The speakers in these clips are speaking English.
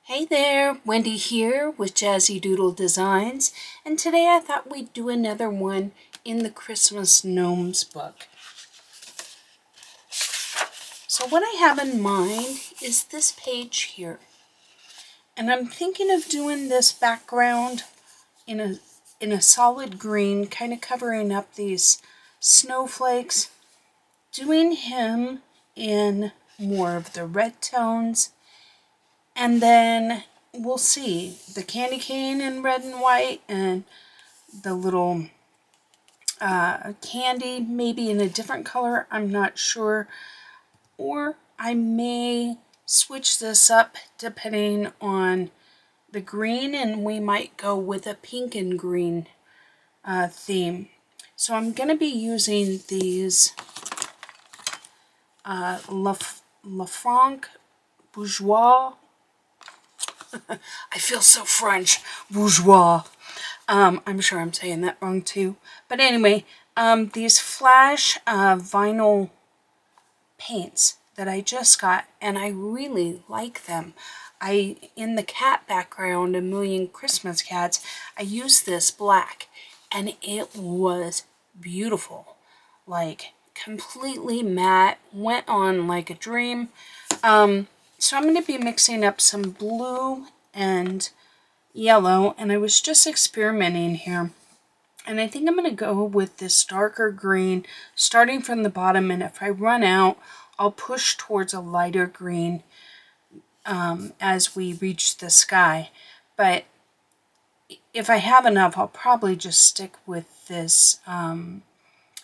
Hey there, Wendy here with Jazzydoodledesigns, and today I thought we'd do another one in the Christmas Gnomes book. So what I have in mind is this page here, and I'm thinking of doing this background in a solid green, kind of covering up these snowflakes, doing him in more of the red tones, and then we'll see the candy cane in red and white and the little candy maybe in a different color. I'm not sure. Or I may switch this up depending on the green, and we might go with a pink and green theme. So I'm going to be using these Lafranc Bourgeois. I feel so French. Bourgeois. I'm sure I'm saying that wrong too. But anyway, these flash vinyl paints that I just got, and I really like them. In the cat background, A Million Christmas Cats, I used this black, and it was beautiful. Like, completely matte, went on like a dream. So I'm going to be mixing up some blue and yellow, and I was just experimenting here. And I think I'm going to go with this darker green, starting from the bottom, and if I run out, I'll push towards a lighter green as we reach the sky. But if I have enough, I'll probably just stick with this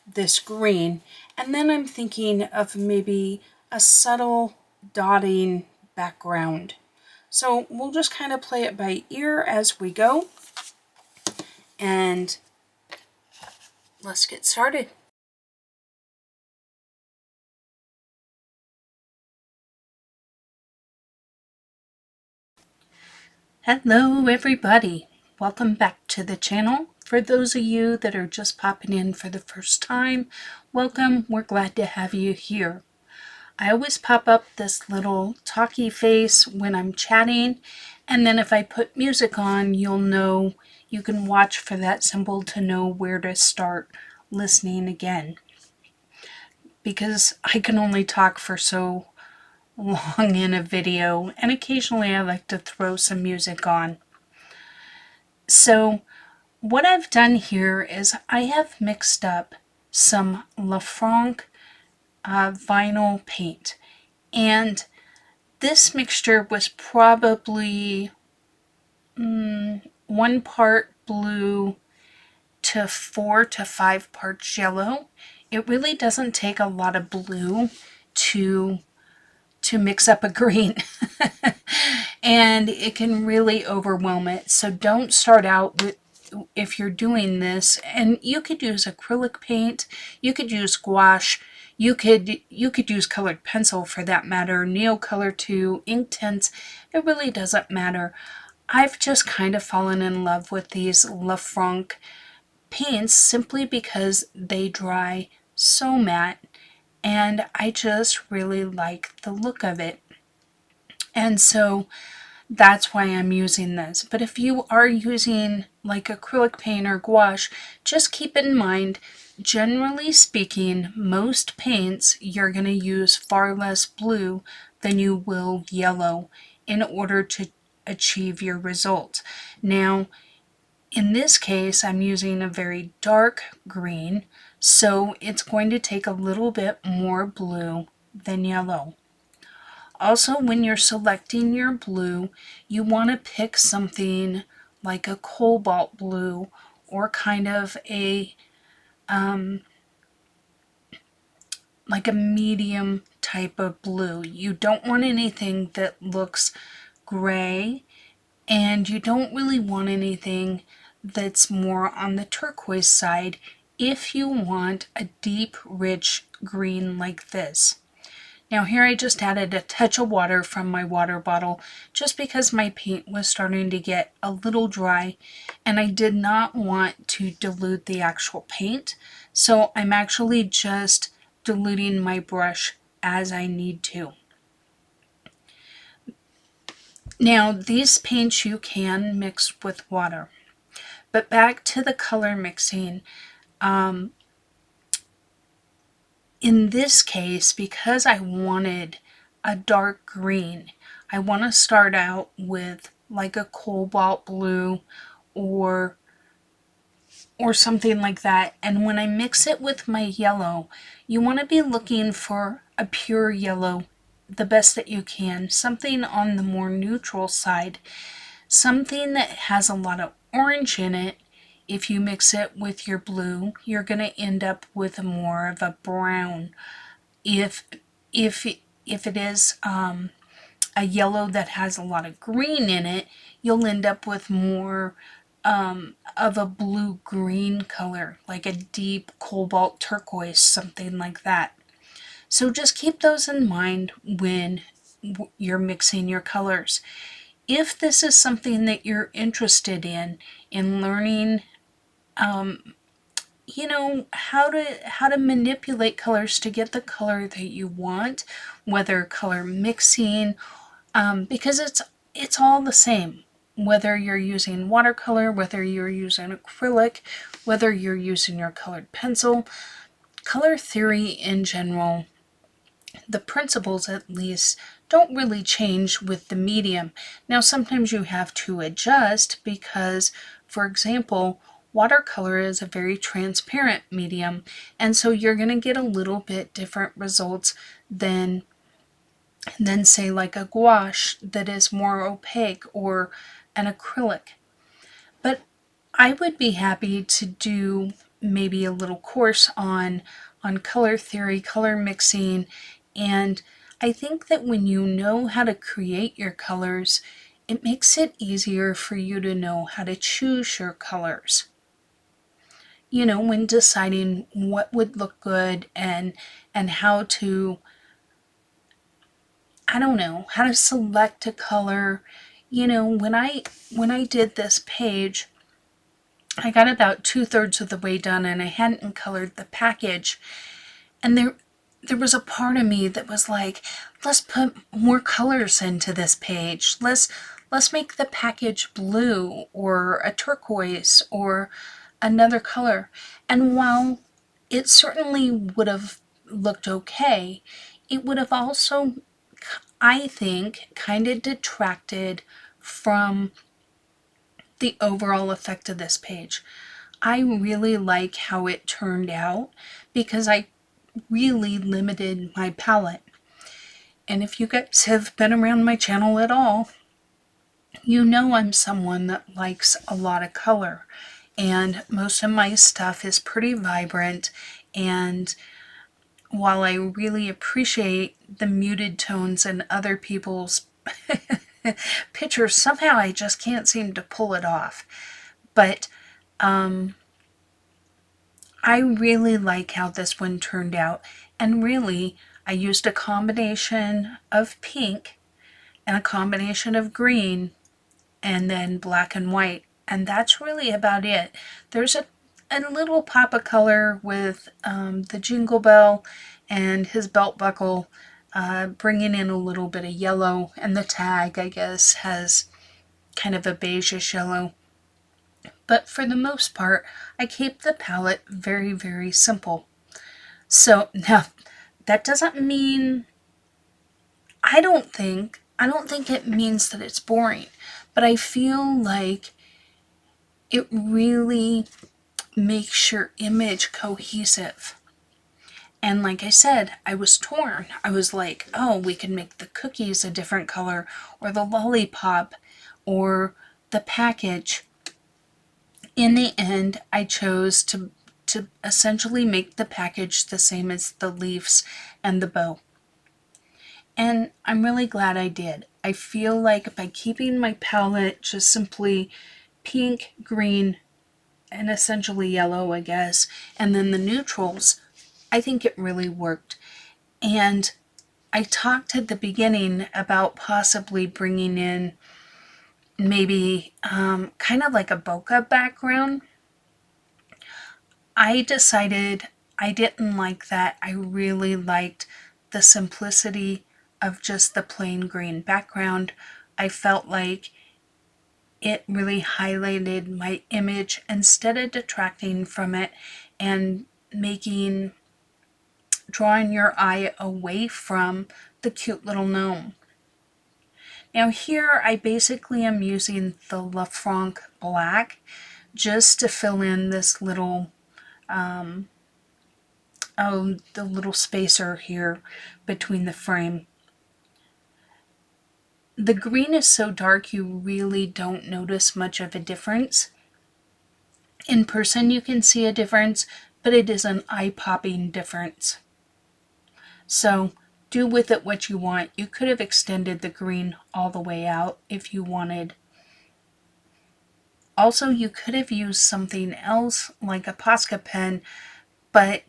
this green. And then I'm thinking of maybe a subtle dotting background. So we'll just kind of play it by ear as we go. And let's get started. Hello everybody, welcome back to the channel. For those of you that are just popping in for the first time, welcome, we're glad to have you here. I always pop up this little talkie face when I'm chatting, and then if I put music on, you'll know, you can watch for that symbol to know where to start listening again. Because I can only talk for so long in a video, and occasionally I like to throw some music on. So what I've done here is I have mixed up some Lafranc vinyl paint, and this mixture was probably 1 part blue to 4 to 5 parts yellow. It really doesn't take a lot of blue to mix up a green. And it can really overwhelm it. So don't start out with, if you're doing this, and you could use acrylic paint, you could use gouache, you could use colored pencil for that matter, Neocolor too, ink tints, it really doesn't matter. I've just kind of fallen in love with these Lafranc paints simply because they dry so matte, and I just really like the look of it. And so that's why I'm using this. But if you are using like acrylic paint or gouache, just keep in mind, generally speaking, most paints you're going to use far less blue than you will yellow in order to achieve your result. Now, in this case, I'm using a very dark green, so it's going to take a little bit more blue than yellow. Also, when you're selecting your blue, you want to pick something like a cobalt blue or kind of a like a medium type of blue. You don't want anything that looks gray, and you don't really want anything that's more on the turquoise side if you want a deep, rich green like this. Now here I just added a touch of water from my water bottle just because my paint was starting to get a little dry and I did not want to dilute the actual paint. So I'm actually just diluting my brush as I need to. Now, these paints you can mix with water. But back to the color mixing. Um, in this case, because I wanted a dark green, I want to start out with like a cobalt blue or something like that. And when I mix it with my yellow, you want to be looking for a pure yellow the best that you can, something on the more neutral side, something that has a lot of orange in it. If you mix it with your blue, you're going to end up with more of a brown. If if if it is a yellow that has a lot of green in it, you'll end up with more of a blue-green color, like a deep cobalt turquoise, something like that. So just keep those in mind when you're mixing your colors. If this is something that you're interested in learning, how to manipulate colors to get the color that you want, whether color mixing, because it's all the same. Whether you're using watercolor, whether you're using acrylic, whether you're using your colored pencil, color theory in general, the principles at least, don't really change with the medium. Now, sometimes you have to adjust because, for example, watercolor is a very transparent medium, and so you're going to get a little bit different results than say like a gouache that is more opaque or an acrylic. But I would be happy to do maybe a little course on color theory, color mixing, and I think that when you know how to create your colors, it makes it easier for you to know how to choose your colors. When deciding what would look good and how to, I don't know, how to select a color. When I did this page, I got about 2/3 of the way done and I hadn't colored the package. And there was a part of me that was like, let's put more colors into this page. Let's make the package blue or a turquoise or another color. And while it certainly would have looked okay, it would have also, I think, kind of detracted from the overall effect of this page. I really like how it turned out because I really limited my palette. And if you guys have been around my channel at all, you know I'm someone that likes a lot of color. And most of my stuff is pretty vibrant. And while I really appreciate the muted tones in other people's pictures, somehow I just can't seem to pull it off. But I really like how this one turned out. And really, I used a combination of pink and a combination of green and then black and white. And that's really about it. There's a little pop of color with the jingle bell and his belt buckle, bringing in a little bit of yellow. And the tag, I guess, has kind of a beigeish yellow. But for the most part, I keep the palette very, very simple. So now, that doesn't mean, I don't think it means that it's boring, but I feel like it really makes your image cohesive. And like I said, I was torn. I was like, oh, we can make the cookies a different color, or the lollipop, or the package. In the end, I chose to essentially make the package the same as the leaves and the bow. And I'm really glad I did. I feel like by keeping my palette just simply pink, green, and essentially yellow, I guess, and then the neutrals, I think it really worked. And I talked at the beginning about possibly bringing in maybe kind of like a bokeh background. I decided I didn't like that. I really liked the simplicity of just the plain green background I felt like it really highlighted my image instead of detracting from it and drawing your eye away from the cute little gnome. Now here I basically am using the La Franc black just to fill in this little the little spacer here between the frame. The green is so dark you really don't notice much of a difference. In person you can see a difference, but it is an eye-popping difference. So do with it what you want. You could have extended the green all the way out if you wanted. Also, you could have used something else like a Posca pen, but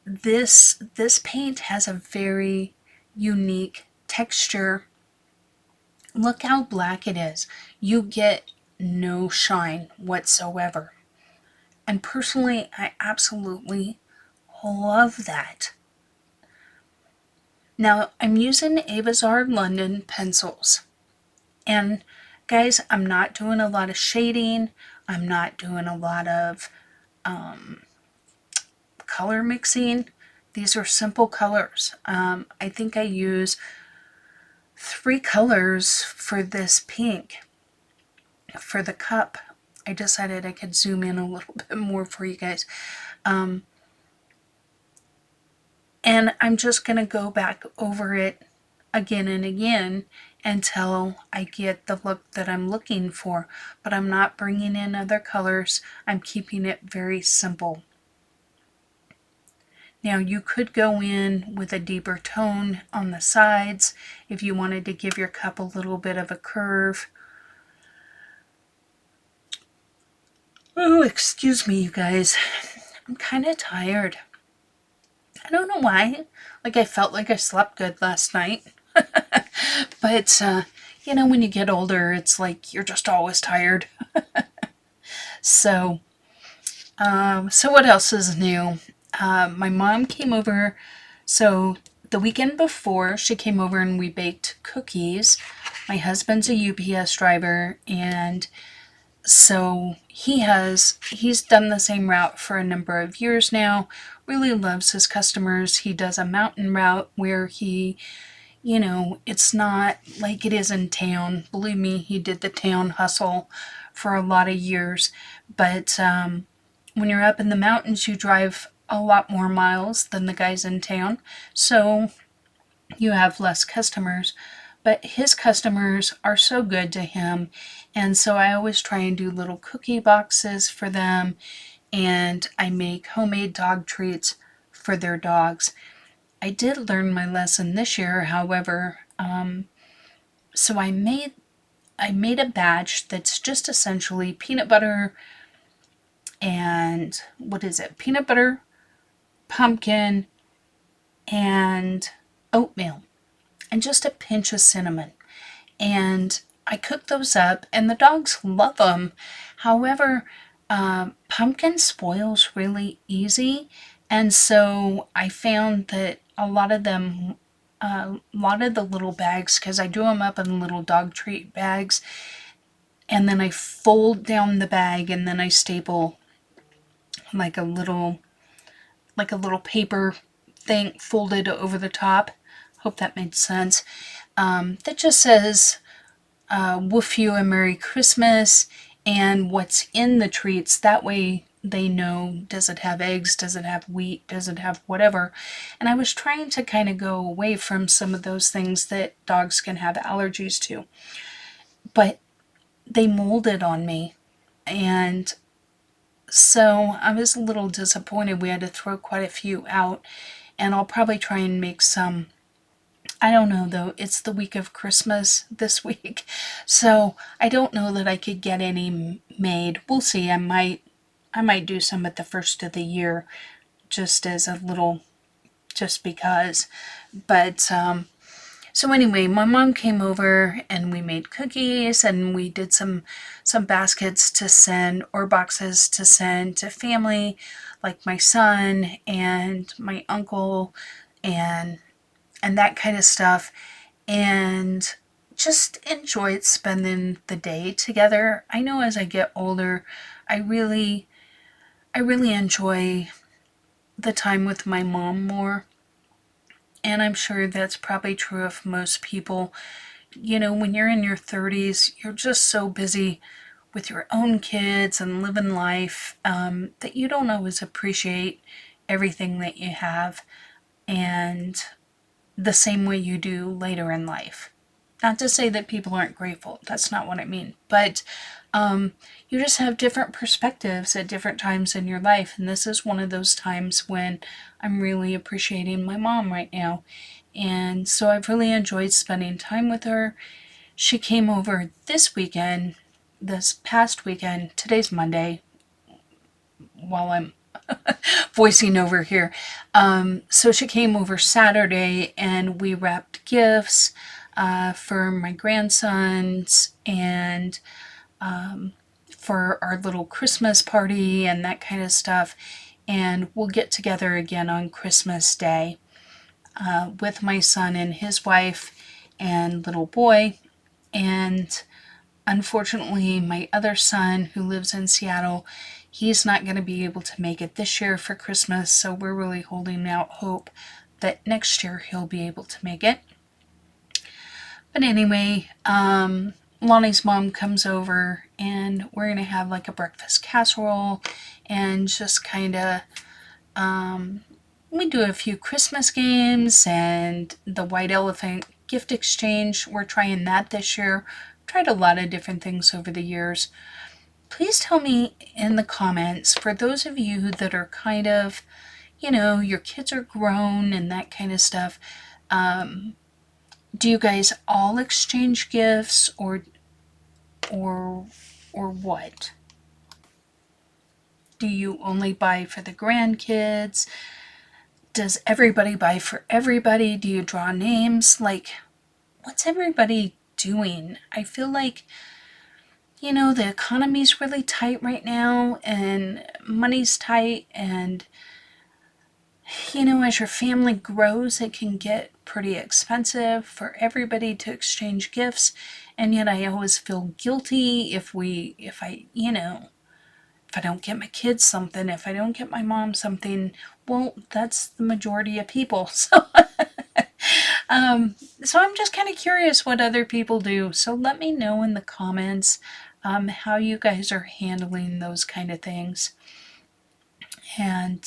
this paint has a very unique texture. Look how black it is. You get no shine whatsoever. And personally, I absolutely love that. Now, I'm using Evazar London pencils. And guys, I'm not doing a lot of shading. I'm not doing a lot of color mixing. These are simple colors. I think I use 3 colors for this pink. For the cup, I decided I could zoom in a little bit more for you guys. And I'm just going to go back over it again and again until I get the look that I'm looking for. But I'm not bringing in other colors. I'm keeping it very simple. Now you could go in with a deeper tone on the sides if you wanted to give your cup a little bit of a curve. Oh, excuse me, you guys. I'm kind of tired. I don't know why. Like, I felt like I slept good last night. But, you know, when you get older, it's like you're just always tired. So what else is new? My mom came over, so the weekend before, she came over and we baked cookies. My husband's a UPS driver, and so he's done the same route for a number of years now. Really loves his customers. He does a mountain route where it's not like it is in town. Believe me, he did the town hustle for a lot of years. But when you're up in the mountains, you drive a lot more miles than the guys in town. So you have less customers. But his customers are so good to him. And so I always try and do little cookie boxes for them. And I make homemade dog treats for their dogs. I did learn my lesson this year, however. So I made a batch that's just essentially peanut butter and peanut butter, pumpkin, and oatmeal, and just a pinch of cinnamon. And I cook those up, and the dogs love them. However, pumpkin spoils really easy, and so I found that a lot of the little bags, because I do them up in little dog treat bags, and then I fold down the bag, and then I staple like a little paper thing folded over the top. Hope that made sense. That just says woof you a Merry Christmas and what's in the treats. That way they know, does it have eggs, does it have wheat, does it have whatever. And I was trying to kind of go away from some of those things that dogs can have allergies to. But they molded on me, and so I was a little disappointed. We had to throw quite a few out, and I'll probably try and make some. I don't know though, it's the week of Christmas this week, so I don't know that I could get any made. We'll see. I might do some at the first of the year, just as a little, just because. But so anyway, my mom came over and we made cookies, and we did some baskets to send, or boxes to send to family, like my son and my uncle and that kind of stuff. And just enjoyed spending the day together. I know as I get older, I really enjoy the time with my mom more. And I'm sure that's probably true of most people. You know, when you're in your 30s, you're just so busy with your own kids and living life that you don't always appreciate everything that you have and the same way you do later in life. Not to say that people aren't grateful, that's not what I mean, but you just have different perspectives at different times in your life, and this is one of those times when I'm really appreciating my mom right now. And so I've really enjoyed spending time with her. She came over this past weekend. Today's Monday while I'm voicing over here. So she came over Saturday and we wrapped gifts for my grandsons and for our little Christmas party and that kind of stuff. And we'll get together again on Christmas Day with my son and his wife and little boy. And unfortunately, my other son, who lives in Seattle, he's not going to be able to make it this year for Christmas, so we're really holding out hope that next year he'll be able to make it. But anyway, Lonnie's mom comes over and we're going to have like a breakfast casserole and just kind of, we do a few Christmas games and the white elephant gift exchange. We're trying that this year. Tried a lot of different things over the years. Please tell me in the comments, for those of you that are kind of, you know, your kids are grown and that kind of stuff, do you guys all exchange gifts or what? Do you only buy for the grandkids? Does everybody buy for everybody? Do you draw names? Like, what's everybody doing? I feel like, you know, the economy's really tight right now and money's tight, and you know, as your family grows, it can get pretty expensive for everybody to exchange gifts. And yet I always feel guilty if I don't get my kids something, if I don't get my mom something. Well, that's the majority of people. So I'm just kind of curious what other people do. So let me know in the comments how you guys are handling those kind of things. And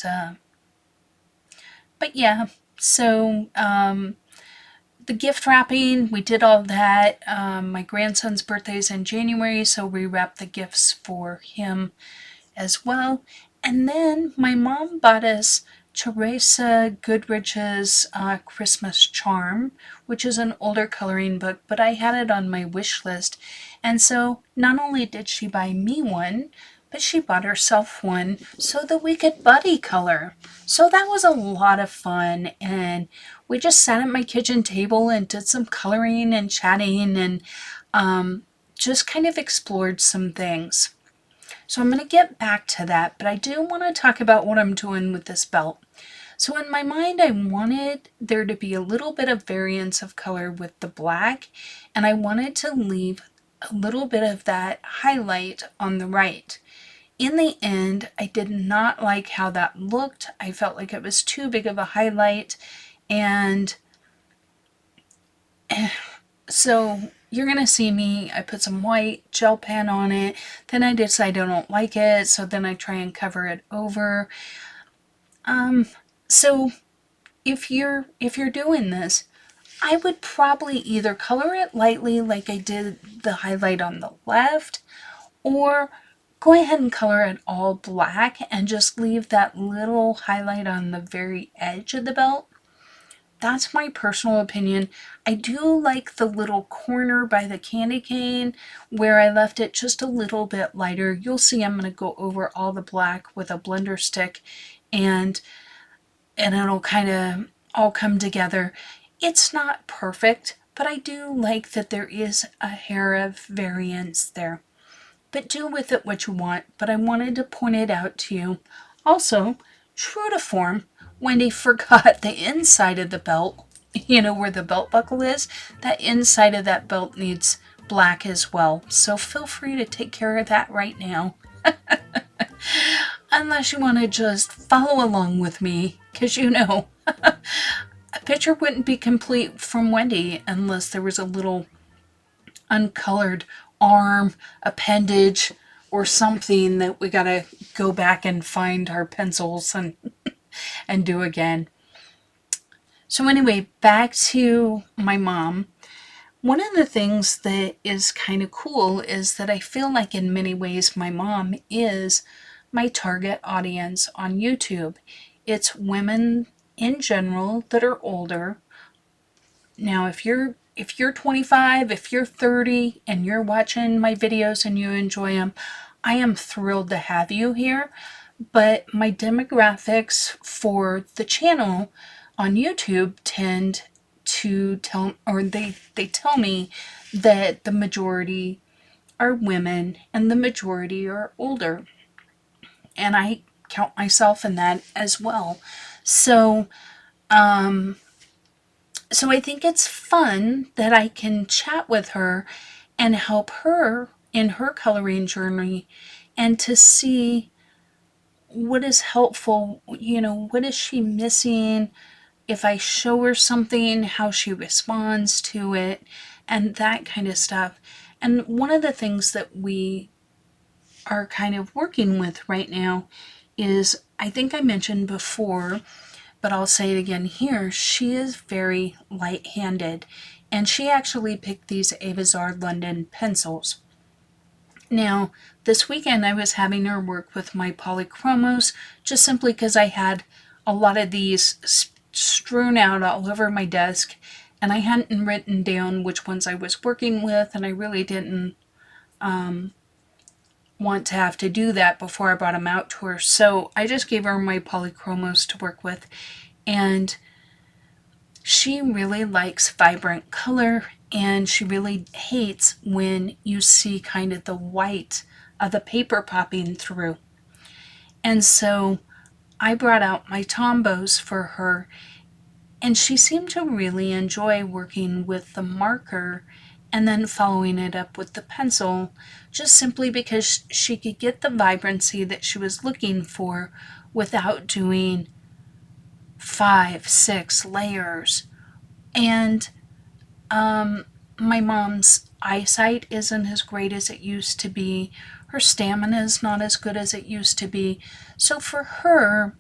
but yeah, so the gift wrapping, we did all that. My grandson's birthday is in January, so we wrapped the gifts for him as well. And then my mom bought us Teresa Goodrich's Christmas Charm, which is an older coloring book, but I had it on my wish list. And so not only did she buy me one, but she bought herself one so that we could buddy color. So that was a lot of fun, and we just sat at my kitchen table and did some coloring and chatting and just kind of explored some things. So I'm going to get back to that, but I do want to talk about what I'm doing with this belt. So in my mind, I wanted there to be a little bit of variance of color with the black, and I wanted to leave a little bit of that highlight on the right. In the end, I did not like how that looked. I felt like it was too big of a highlight, and so you're going to see me, I put some white gel pen on it, then I decide I don't like it, so then I try and cover it over. So if you're doing this, I would probably either color it lightly like I did the highlight on the left, or go ahead and color it all black and just leave that little highlight on the very edge of the belt. That's my personal opinion. I do like the little corner by the candy cane where I left it just a little bit lighter. You'll see I'm going to go over all the black with a blender stick and it'll kind of all come together. It's not perfect, but I do like that there is a hair of variance there. But do with it what you want, but I wanted to point it out to you. Also, true to form, Wendy forgot the inside of the belt you know, where the belt buckle is, that inside of that belt needs black as well. So feel free to take care of that right now. Unless you want to just follow along with me, because you know, a picture wouldn't be complete from Wendy unless there was a little uncolored arm, appendage, or something that we gotta go back and find our pencils and do again. So anyway, back to my mom. One of the things that is kind of cool is that I feel like in many ways my mom is my target audience on YouTube. It's women in general that are older. Now, if you're 25, if you're 30 and you're watching my videos and you enjoy them, I am thrilled to have you here. But my demographics for the channel on YouTube tend to tell, or they tell me that the majority are women and the majority are older. And I count myself in that as well. So, um, so I think it's fun that I can chat with her and help her in her coloring journey and to see what is helpful, you know, what is she missing? If I show her something, how she responds to it, and that kind of stuff. And one of the things that we are kind of working with right now is, I think I mentioned before, but I'll say it again here, she is very light-handed, and she actually picked these Evazar London pencils. Now, this weekend I was having her work with my polychromos just simply because I had a lot of these strewn out all over my desk and I hadn't written down which ones I was working with, and I really didn't want to have to do that before I brought them out to her. So I just gave her my polychromos to work with, and she really likes vibrant color, and she really hates when you see kind of the white of the paper popping through. And so I brought out my Tombos for her, and she seemed to really enjoy working with the marker and then following it up with the pencil, just simply because she could get the vibrancy that she was looking for without doing 5, 6 layers. And my mom's eyesight isn't as great as it used to be. Her stamina is not as good as it used to be. So for her,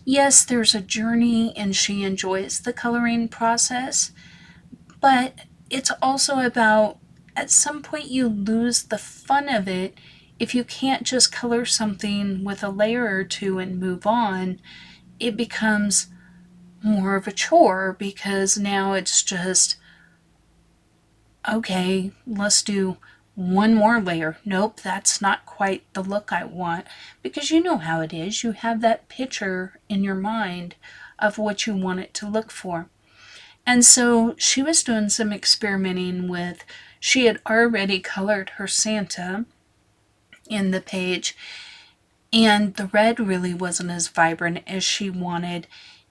yes, there's a journey and she enjoys the coloring process, but it's also about at some point you lose the fun of it if you can't just color something with a layer or two and move on. It becomes more of a chore because now it's just, okay, let's do one more layer. Nope, that's not quite the look I want. Because you know how it is. You have that picture in your mind of what you want it to look for. And so she was doing some experimenting with, she had already colored her Santa in the page, and the red really wasn't as vibrant as she wanted.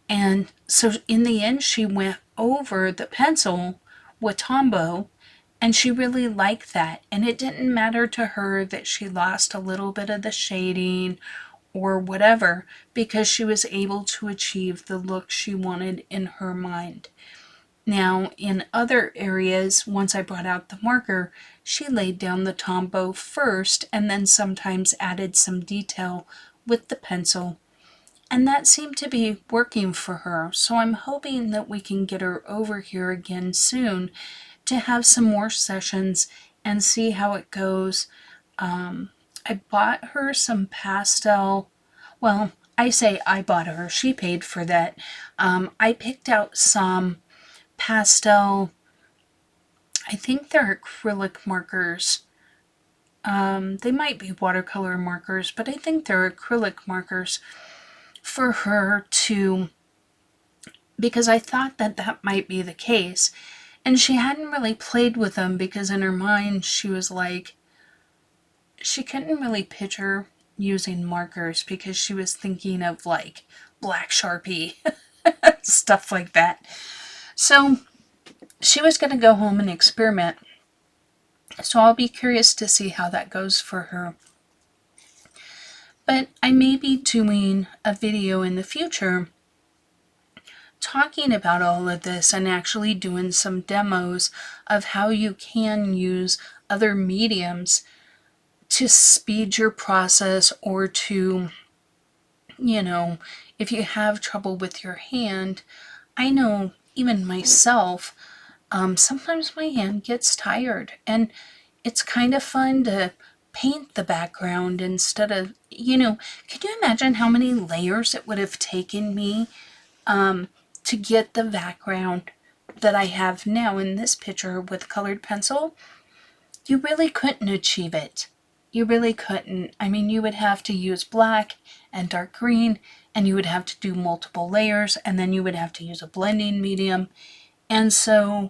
And so in the end, she went over the pencil with Tombow, and she really liked that. And it didn't matter to her that she lost a little bit of the shading or whatever, because she was able to achieve the look she wanted in her mind. Now, in other areas, once I brought out the marker, she laid down the Tombow first and then sometimes added some detail with the pencil. And that seemed to be working for her, so I'm hoping that we can get her over here again soon to have some more sessions and see how it goes. I bought her some pastel, well, I say I bought her, she paid for that. I picked out some pastel, I think they're acrylic markers. They might be watercolor markers, but I think they're acrylic markers for her to, because I thought that that might be the case. And she hadn't really played with them because in her mind she was like, she couldn't really picture using markers because she was thinking of like black Sharpie, stuff like that. So she was going to go home and experiment. So I'll be curious to see how that goes for her. But I may be doing a video in the future talking about all of this and actually doing some demos of how you can use other mediums to speed your process, or to, if you have trouble with your hand. I know even myself, sometimes my hand gets tired, and it's kind of fun to paint the background instead of, can you imagine how many layers it would have taken me to get the background that I have now in this picture with colored pencil? You really couldn't achieve it. You really couldn't. I mean, you would have to use black and dark green, and you would have to do multiple layers, and then you would have to use a blending medium. And so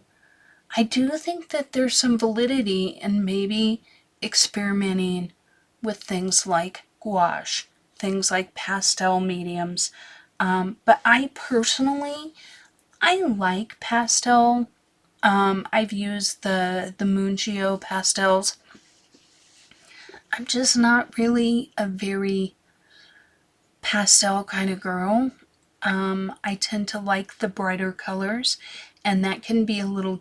I do think that there's some validity in maybe experimenting with things like gouache, things like pastel mediums. But I personally, I like pastel. I've used the Mungio pastels. I'm just not really a very pastel kind of girl. I tend to like the brighter colors, and that can be a little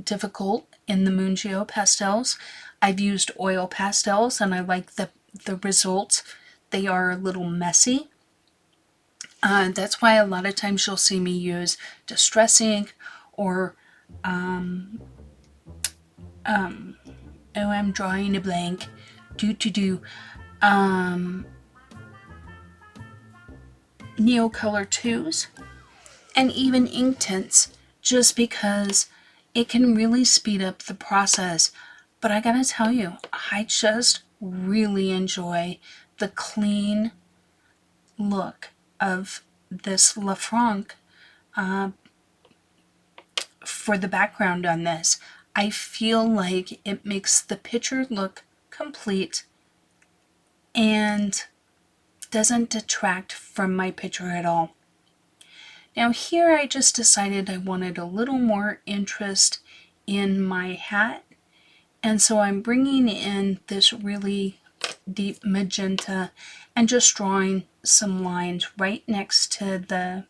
difficult in the Mungio pastels. I've used oil pastels, and I like the results. They are a little messy. That's why a lot of times you'll see me use Distress ink, or oh, I'm drawing a blank. Neocolor 2s, and even ink tints, just because it can really speed up the process. But I gotta tell you, I just really enjoy the clean look of this Lafranc for the background on this. I feel like it makes the picture look complete and doesn't detract from my picture at all. Now here I just decided I wanted a little more interest in my hat, and so I'm bringing in this really deep magenta and just drawing some lines right next to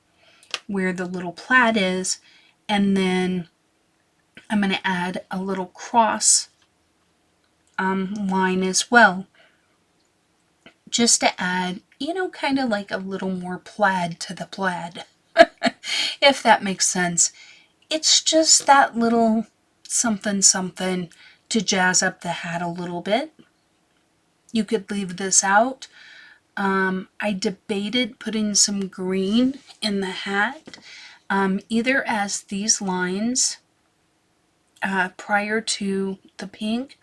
where the little plaid is, and then I'm going to add a little cross line as well, just to add, kind of like a little more plaid to the plaid, if that makes sense. It's just that little something something to jazz up the hat a little bit. You could leave this out. I debated putting some green in the hat, either as these lines prior to the pink,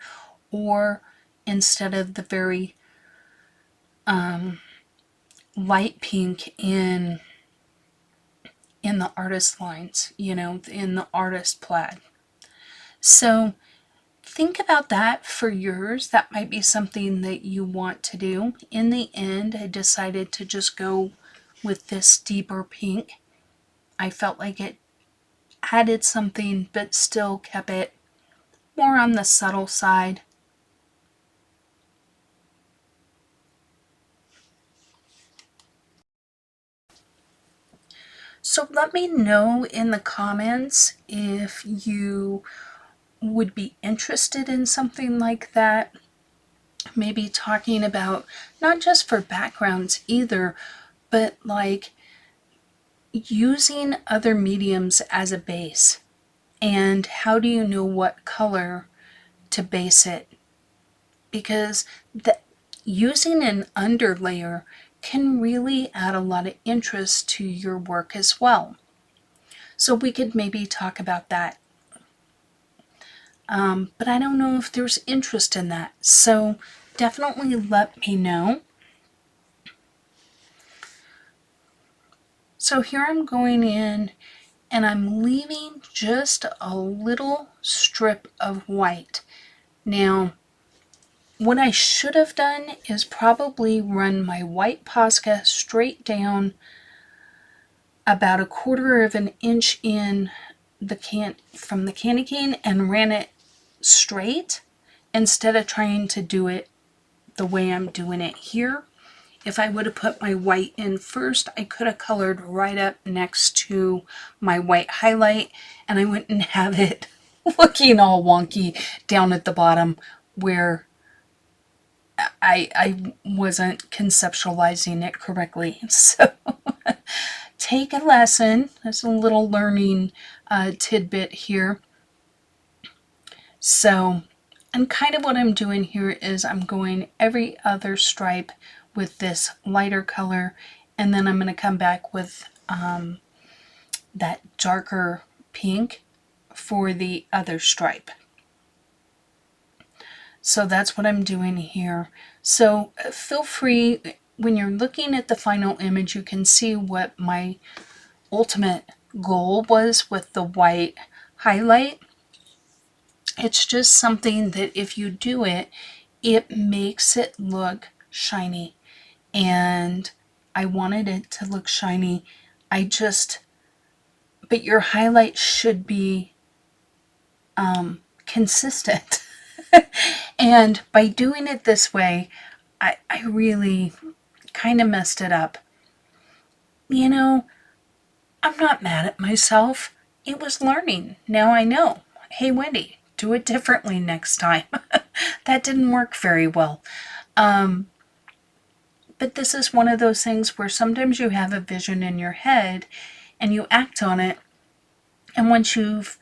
or instead of the very light pink in the artist lines, in the artist plaid. So think about that for yours. That might be something that you want to do. In the end, I decided to just go with this deeper pink. I felt like it added something but still kept it more on the subtle side. So let me know in the comments if you would be interested in something like that. Maybe talking about not just for backgrounds either, but like using other mediums as a base. And how do you know what color to base it? Because using an underlayer can really add a lot of interest to your work as well. So we could maybe talk about that. But I don't know if there's interest in that. So definitely let me know. So here I'm going in and I'm leaving just a little strip of white. Now, what I should have done is probably run my white Posca straight down about 1/4 of an inch in from the candy cane and ran it straight instead of trying to do it the way I'm doing it here. If I would have put my white in first, I could have colored right up next to my white highlight, and I wouldn't have it looking all wonky down at the bottom where I wasn't conceptualizing it correctly. So take a lesson. That's a little learning tidbit here. So, and kind of what I'm doing here is I'm going every other stripe with this lighter color, and then I'm going to come back with that darker pink for the other stripe. So that's what I'm doing here. So feel free, when you're looking at the final image, you can see what my ultimate goal was with the white highlight. It's just something that if you do it, it makes it look shiny. And I wanted it to look shiny. But your highlight should be consistent. And by doing it this way, I really kind of messed it up. You know, I'm not mad at myself. It was learning. Now I know. Hey, Wendy, do it differently next time. That didn't work very well. But this is one of those things where sometimes you have a vision in your head and you act on it. And once you've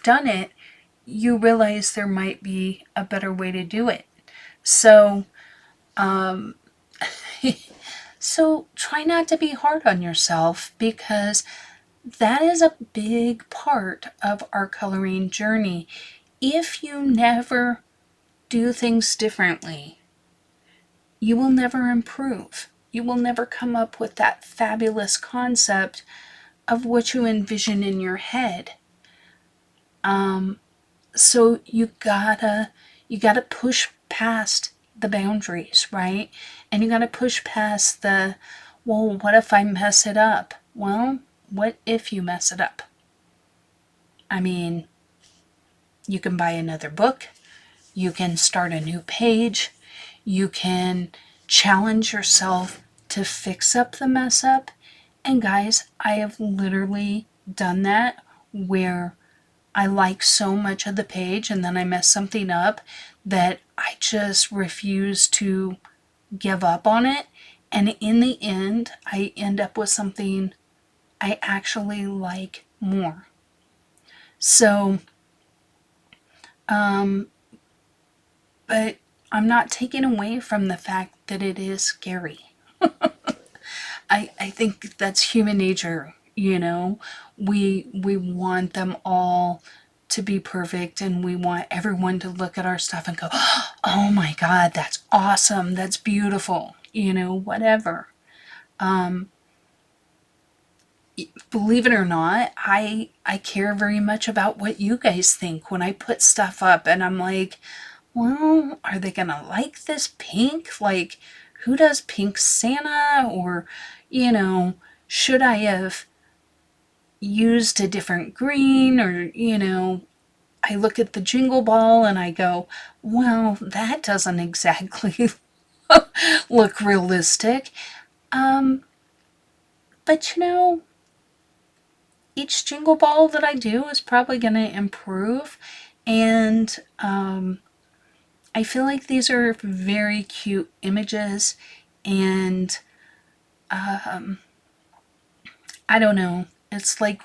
done it, you realize there might be a better way to do it. So, so try not to be hard on yourself, because that is a big part of our coloring journey. If you never do things differently, you will never improve. You will never come up with that fabulous concept of what you envision in your head. So you gotta push past the boundaries, right? And you gotta push past the, well, what if I mess it up? Well, what if you mess it up? I mean, you can buy another book, you can start a new page, you can challenge yourself to fix up the mess up. And guys, I have literally done that where I like so much of the page and then I mess something up that I just refuse to give up on it. And in the end, I end up with something I actually like more. So, but I'm not taking away from the fact that it is scary. I think that's human nature, you know. We want them all to be perfect, and we want everyone to look at our stuff and go, oh my God, that's awesome, that's beautiful, you know, whatever. Believe it or not, I care very much about what you guys think when I put stuff up, and I'm like, well, are they gonna like this pink? Like, who does pink Santa? Or, you know, should I have used a different green? Or, you know, I look at the jingle ball and I go, well, that doesn't exactly look realistic. But you know, each jingle ball that I do is probably going to improve. And I feel like these are very cute images. And I don't know. It's like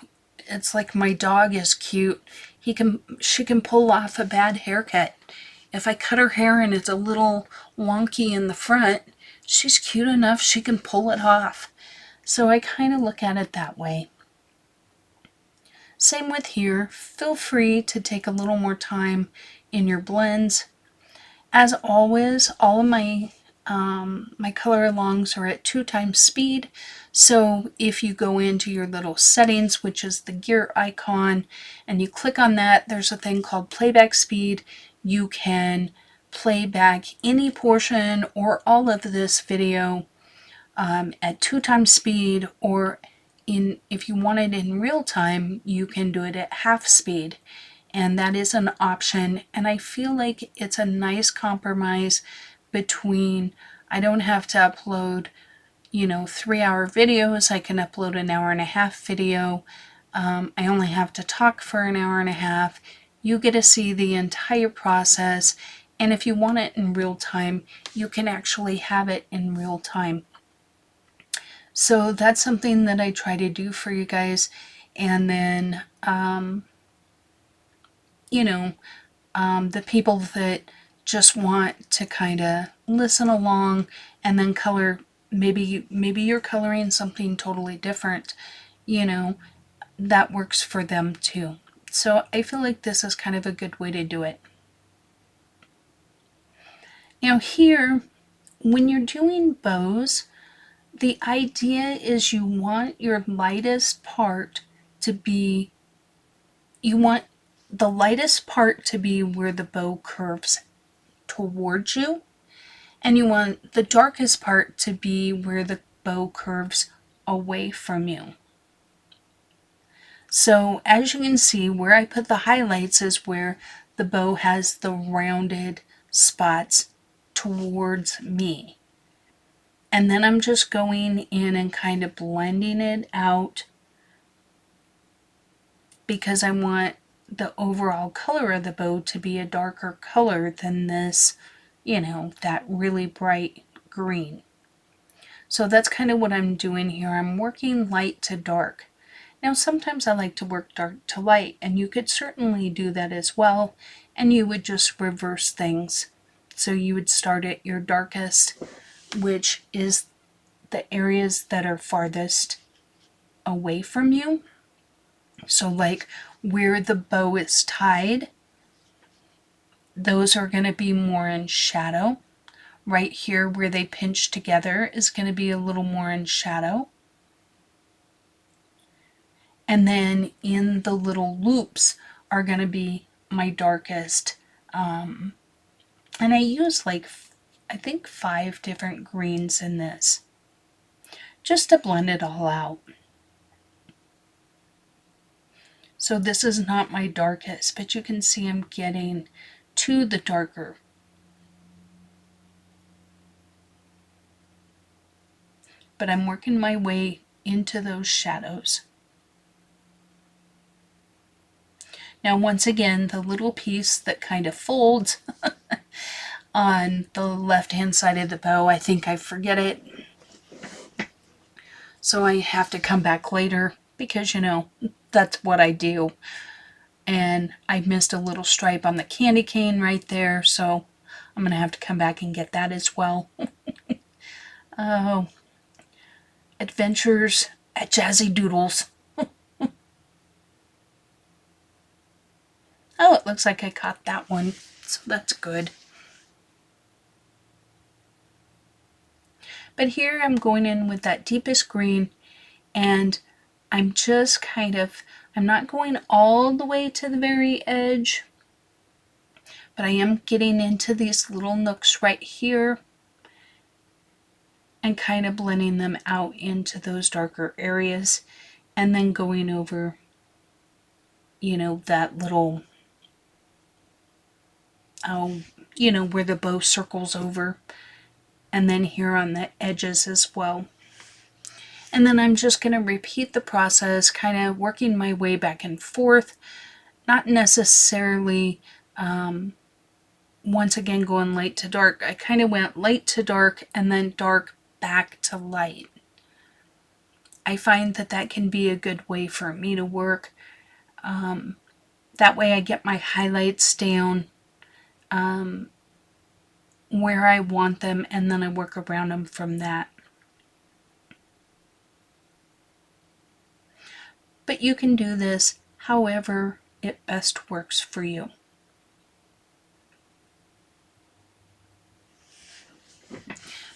my dog is cute. She can pull off a bad haircut. If I cut her hair and it's a little wonky in the front, she's cute enough she can pull it off. So I kind of look at it that way. Same with here. Feel free to take a little more time in your blends. As always, all of my my color alongs are at 2 times speed. So if you go into your little settings, which is the gear icon, and you click on that, there's a thing called playback speed. You can play back any portion or all of this video at 2 times speed or if you want it in real time, you can do it at half speed, and that is an option. And I feel like it's a nice compromise between, I don't have to upload 3-hour videos. I can upload an hour and a half video. I only have to talk for an hour and a half. You get to see the entire process, and if you want it in real time, you can actually have it in real time. So that's something that I try to do for you guys. And then, the people that just want to kind of listen along and then color, maybe you're coloring something totally different, that works for them too. So I feel like this is kind of a good way to do it. Now here, when you're doing bows, the idea is you want your lightest part to be, you want the lightest part to be where the bow curves towards you, and you want the darkest part to be where the bow curves away from you. So as you can see, where I put the highlights is where the bow has the rounded spots towards me. And then I'm just going in and kind of blending it out because I want the overall color of the bow to be a darker color than this, that really bright green. So that's kind of what I'm doing here. I'm working light to dark. Now sometimes I like to work dark to light, and you could certainly do that as well, and you would just reverse things. So you would start at your darkest, which is the areas that are farthest away from you. So like where the bow is tied, those are going to be more in shadow. Right here where they pinch together is going to be a little more in shadow. And then in the little loops are going to be my darkest. And I use I think 5 different greens in this, just to blend it all out. So this is not my darkest, but you can see I'm getting to the darker. But I'm working my way into those shadows. Now once again, the little piece that kind of folds on the left hand side of the bow, I think I forget it. So I have to come back later because, that's what I do. And I missed a little stripe on the candy cane right there, so I'm going to have to come back and get that as well. Oh, adventures at Jazzydoodles. Oh, it looks like I caught that one, so that's good. But here I'm going in with that deepest green, and I'm just I'm not going all the way to the very edge, but I am getting into these little nooks right here and kind of blending them out into those darker areas, and then going over, that little, where the bow circles over, and then here on the edges as well. And then I'm just going to repeat the process, kind of working my way back and forth, not necessarily once again going light to dark. I kind of went light to dark and then dark back to light. I find that can be a good way for me to work. That way I get my highlights down where I want them, and then I work around them from that. But you can do this however it best works for you.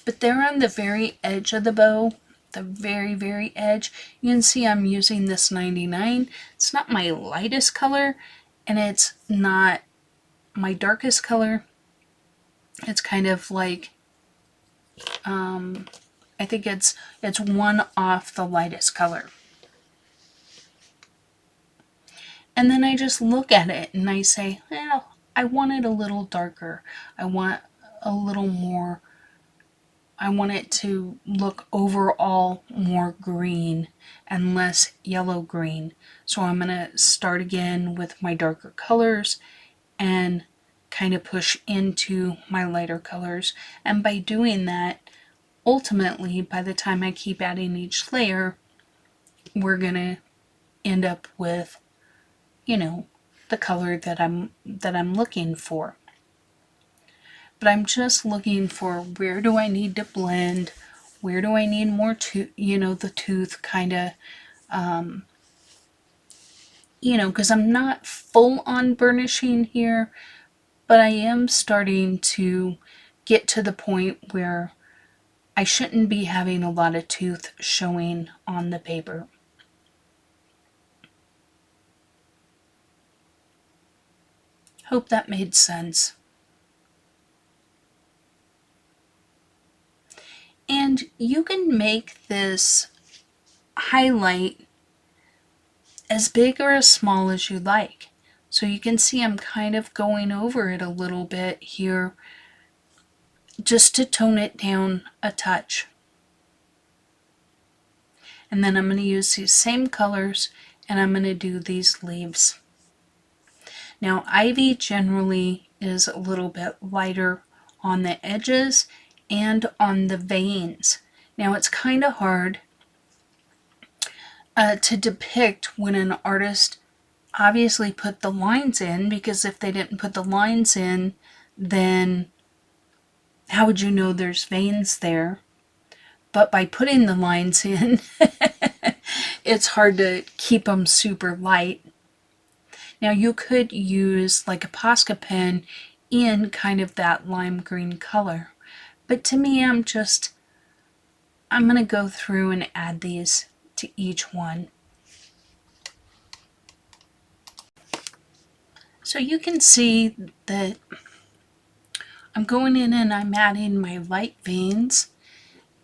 But there on the very edge of the bow, the very, very edge, you can see I'm using this 99. It's not my lightest color, and it's not my darkest color. It's kind of like, I think it's one off the lightest color. And then I just look at it and I say, well, I want it a little darker. I want a little more, I want it to look overall more green and less yellow green. So I'm going to start again with my darker colors and kind of push into my lighter colors. And by doing that, ultimately, by the time I keep adding each layer, we're going to end up with, you know, the color that I'm looking for. But I'm just looking for, where do I need to blend? Where do I need more the tooth kind of, because I'm not full on burnishing here, but I am starting to get to the point where I shouldn't be having a lot of tooth showing on the paper. Hope that made sense. And you can make this highlight as big or as small as you like. So you can see I'm kind of going over it a little bit here just to tone it down a touch. And then I'm going to use these same colors and I'm going to do these leaves. Now ivy generally is a little bit lighter on the edges and on the veins. Now it's kind of hard to depict when an artist obviously put the lines in, because if they didn't put the lines in, then how would you know there's veins there? But by putting the lines in, it's hard to keep them super light. Now you could use like a Posca pen in kind of that lime green color. But to me, I'm going to go through and add these to each one. So you can see that I'm going in and I'm adding my light veins,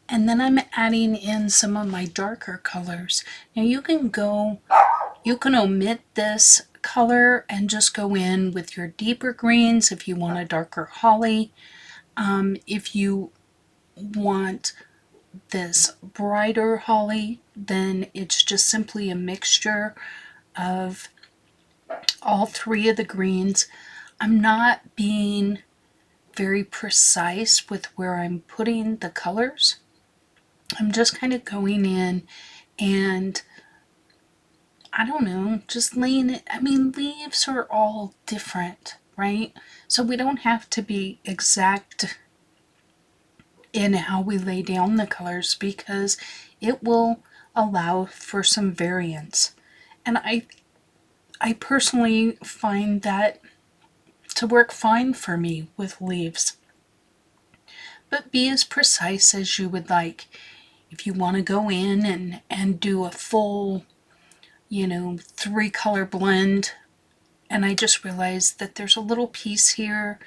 and then I'm adding in some of my darker colors. Now you can omit this color and just go in with your deeper greens if you want a darker holly. If you want this brighter holly, then it's just simply a mixture of all three of the greens. I'm not being very precise with where I'm putting the colors. I'm just kind of going in and, I don't know, just laying it. I mean, leaves are all different, right? So we don't have to be exact in how we lay down the colors, because it will allow for some variance. And I personally find that to work fine for me with leaves. But be as precise as you would like. If you want to go in and do a full, 3-color blend, and I just realized that there's a little piece here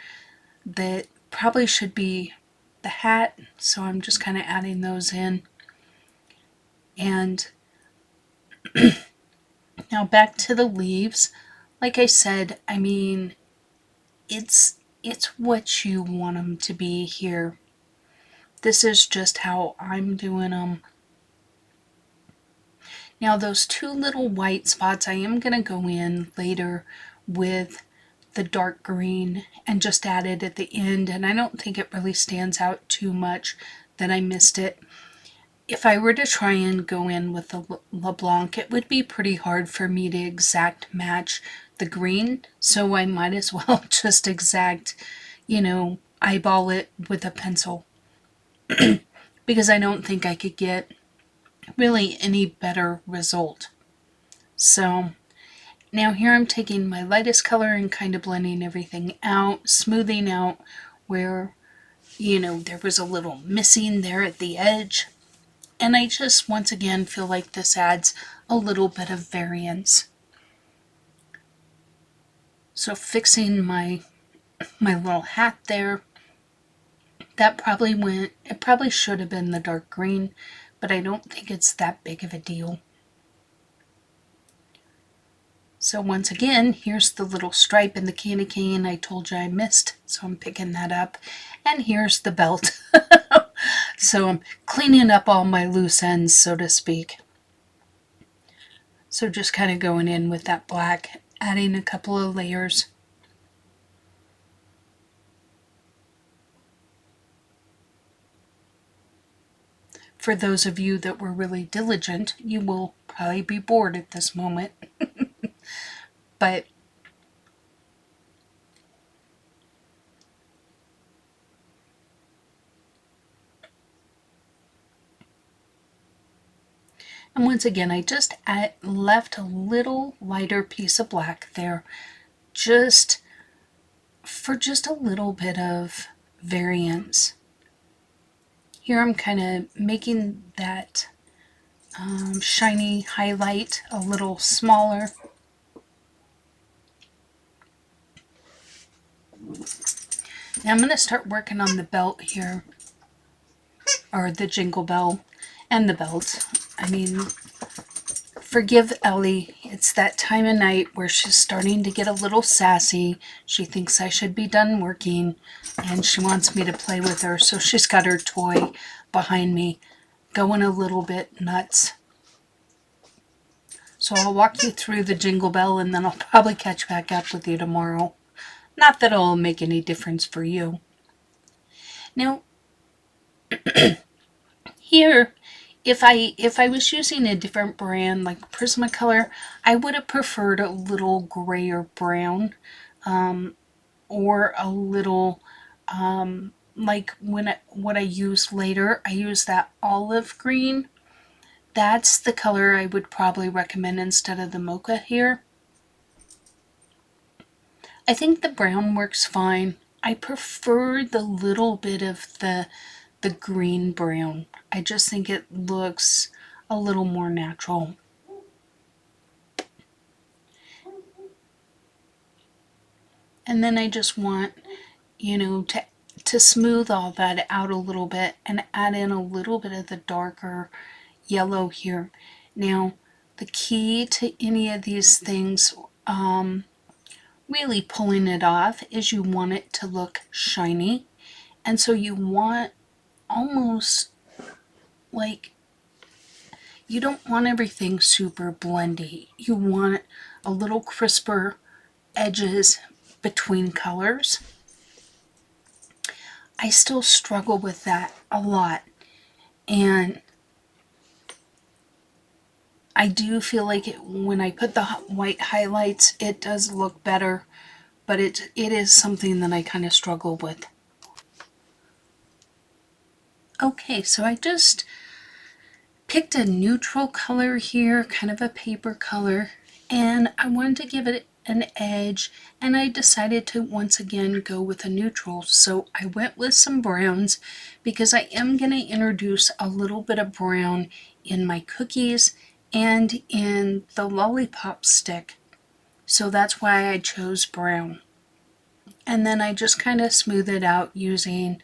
that probably should be the hat, so I'm just kind of adding those in. And now back to the leaves. Like I said, I mean, it's what you want them to be here. This is just how I'm doing them. Now those two little white spots, I am going to go in later with the dark green and just add it at the end, and I don't think it really stands out too much that I missed it. If I were to try and go in with the LeBlanc, it would be pretty hard for me to exact match the green, so I might as well just exact, eyeball it with a pencil. Because I don't think I could get really any better result. So now here I'm taking my lightest color and kind of blending everything out, smoothing out where, there was a little missing there at the edge. And I just, once again, feel like this adds a little bit of variance. So fixing my little hat there, it probably should have been the dark green, but I don't think it's that big of a deal. So once again, here's the little stripe in the candy cane I told you I missed, so I'm picking that up. And here's the belt. So I'm cleaning up all my loose ends, so to speak. So just kind of going in with that black, adding a couple of layers. For those of you that were really diligent, you will probably be bored at this moment. But and once again, I just left a little lighter piece of black there, just for just a little bit of variance. Here I'm kind of making that shiny highlight a little smaller. Now I'm going to start working on the belt here, or the jingle bell and the belt. I mean, forgive Ellie, it's that time of night where she's starting to get a little sassy. She thinks I should be done working and she wants me to play with her, so she's got her toy behind me going a little bit nuts. So I'll walk you through the jingle bell and then I'll probably catch back up with you tomorrow. Not that it'll make any difference for you. Now, here, if I was using a different brand like Prismacolor, I would have preferred a little grayer brown, or a little like what I use later. I use that olive green. That's the color I would probably recommend instead of the mocha here. I think the brown works fine. I prefer the little bit of the green brown. I just think it looks a little more natural. And then I just want, to smooth all that out a little bit and add in a little bit of the darker yellow here. Now, the key to any of these things, really pulling it off, is you want it to look shiny. And so you want almost like, you don't want everything super blendy. You want a little crisper edges between colors. I still struggle with that a lot. And I do feel like when I put the white highlights, it does look better, but it is something that I kind of struggle with. Okay, so I just picked a neutral color here, kind of a paper color, and I wanted to give it an edge, and I decided to once again go with a neutral. So I went with some browns because I am going to introduce a little bit of brown in my cookies and in the Lollipop stick. So that's why I chose brown. And then I just kind of smooth it out using,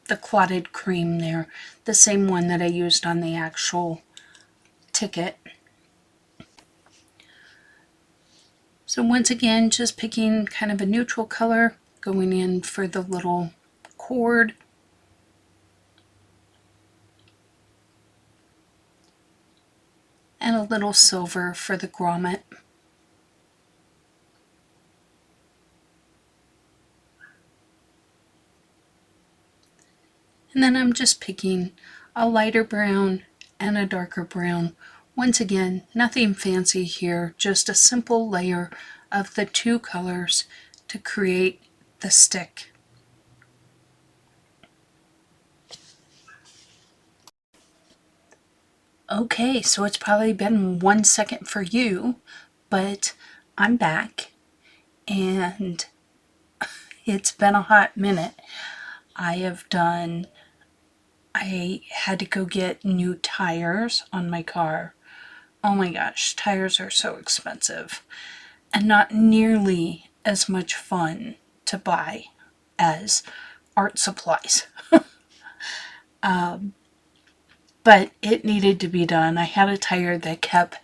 the clotted cream there, the same one that I used on the actual ticket. So once again, just picking kind of a neutral color, going in for the little cord. And a little silver for the grommet. And then I'm just picking a lighter brown and a darker brown. Once again, nothing fancy here, just a simple layer of the two colors to create the stick. Okay, so it's probably been 1 second for you, but I'm back and it's been a hot minute. I had to go get new tires on my car. Oh my gosh, tires are so expensive and not nearly as much fun to buy as art supplies. But it needed to be done. I had a tire that kept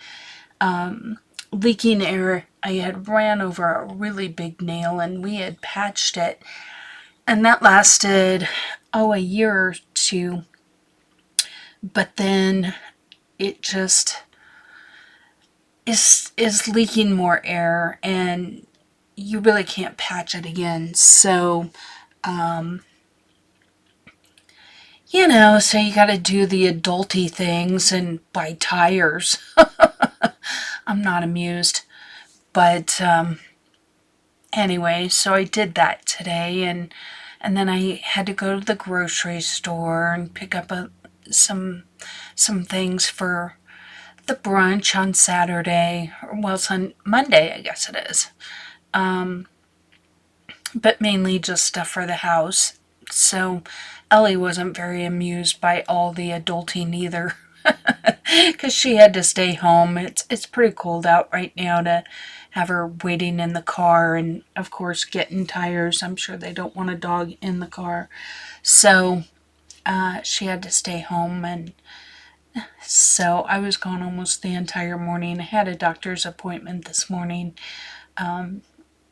leaking air. I had ran over a really big nail and we had patched it. And that lasted, a year or two. But then it just is leaking more air and you really can't patch it again. So, so you got to do the adulty things and buy tires. I'm not amused. But anyway, so I did that today, and then I had to go to the grocery store and pick up some things for the brunch on Saturday, or well, it's on Monday, I guess it is. But mainly just stuff for the house. So Ellie wasn't very amused by all the adulting either, because she had to stay home. It's pretty cold out right now to have her waiting in the car, and of course getting tires. I'm sure they don't want a dog in the car, so she had to stay home, and so I was gone almost the entire morning. I had a doctor's appointment this morning.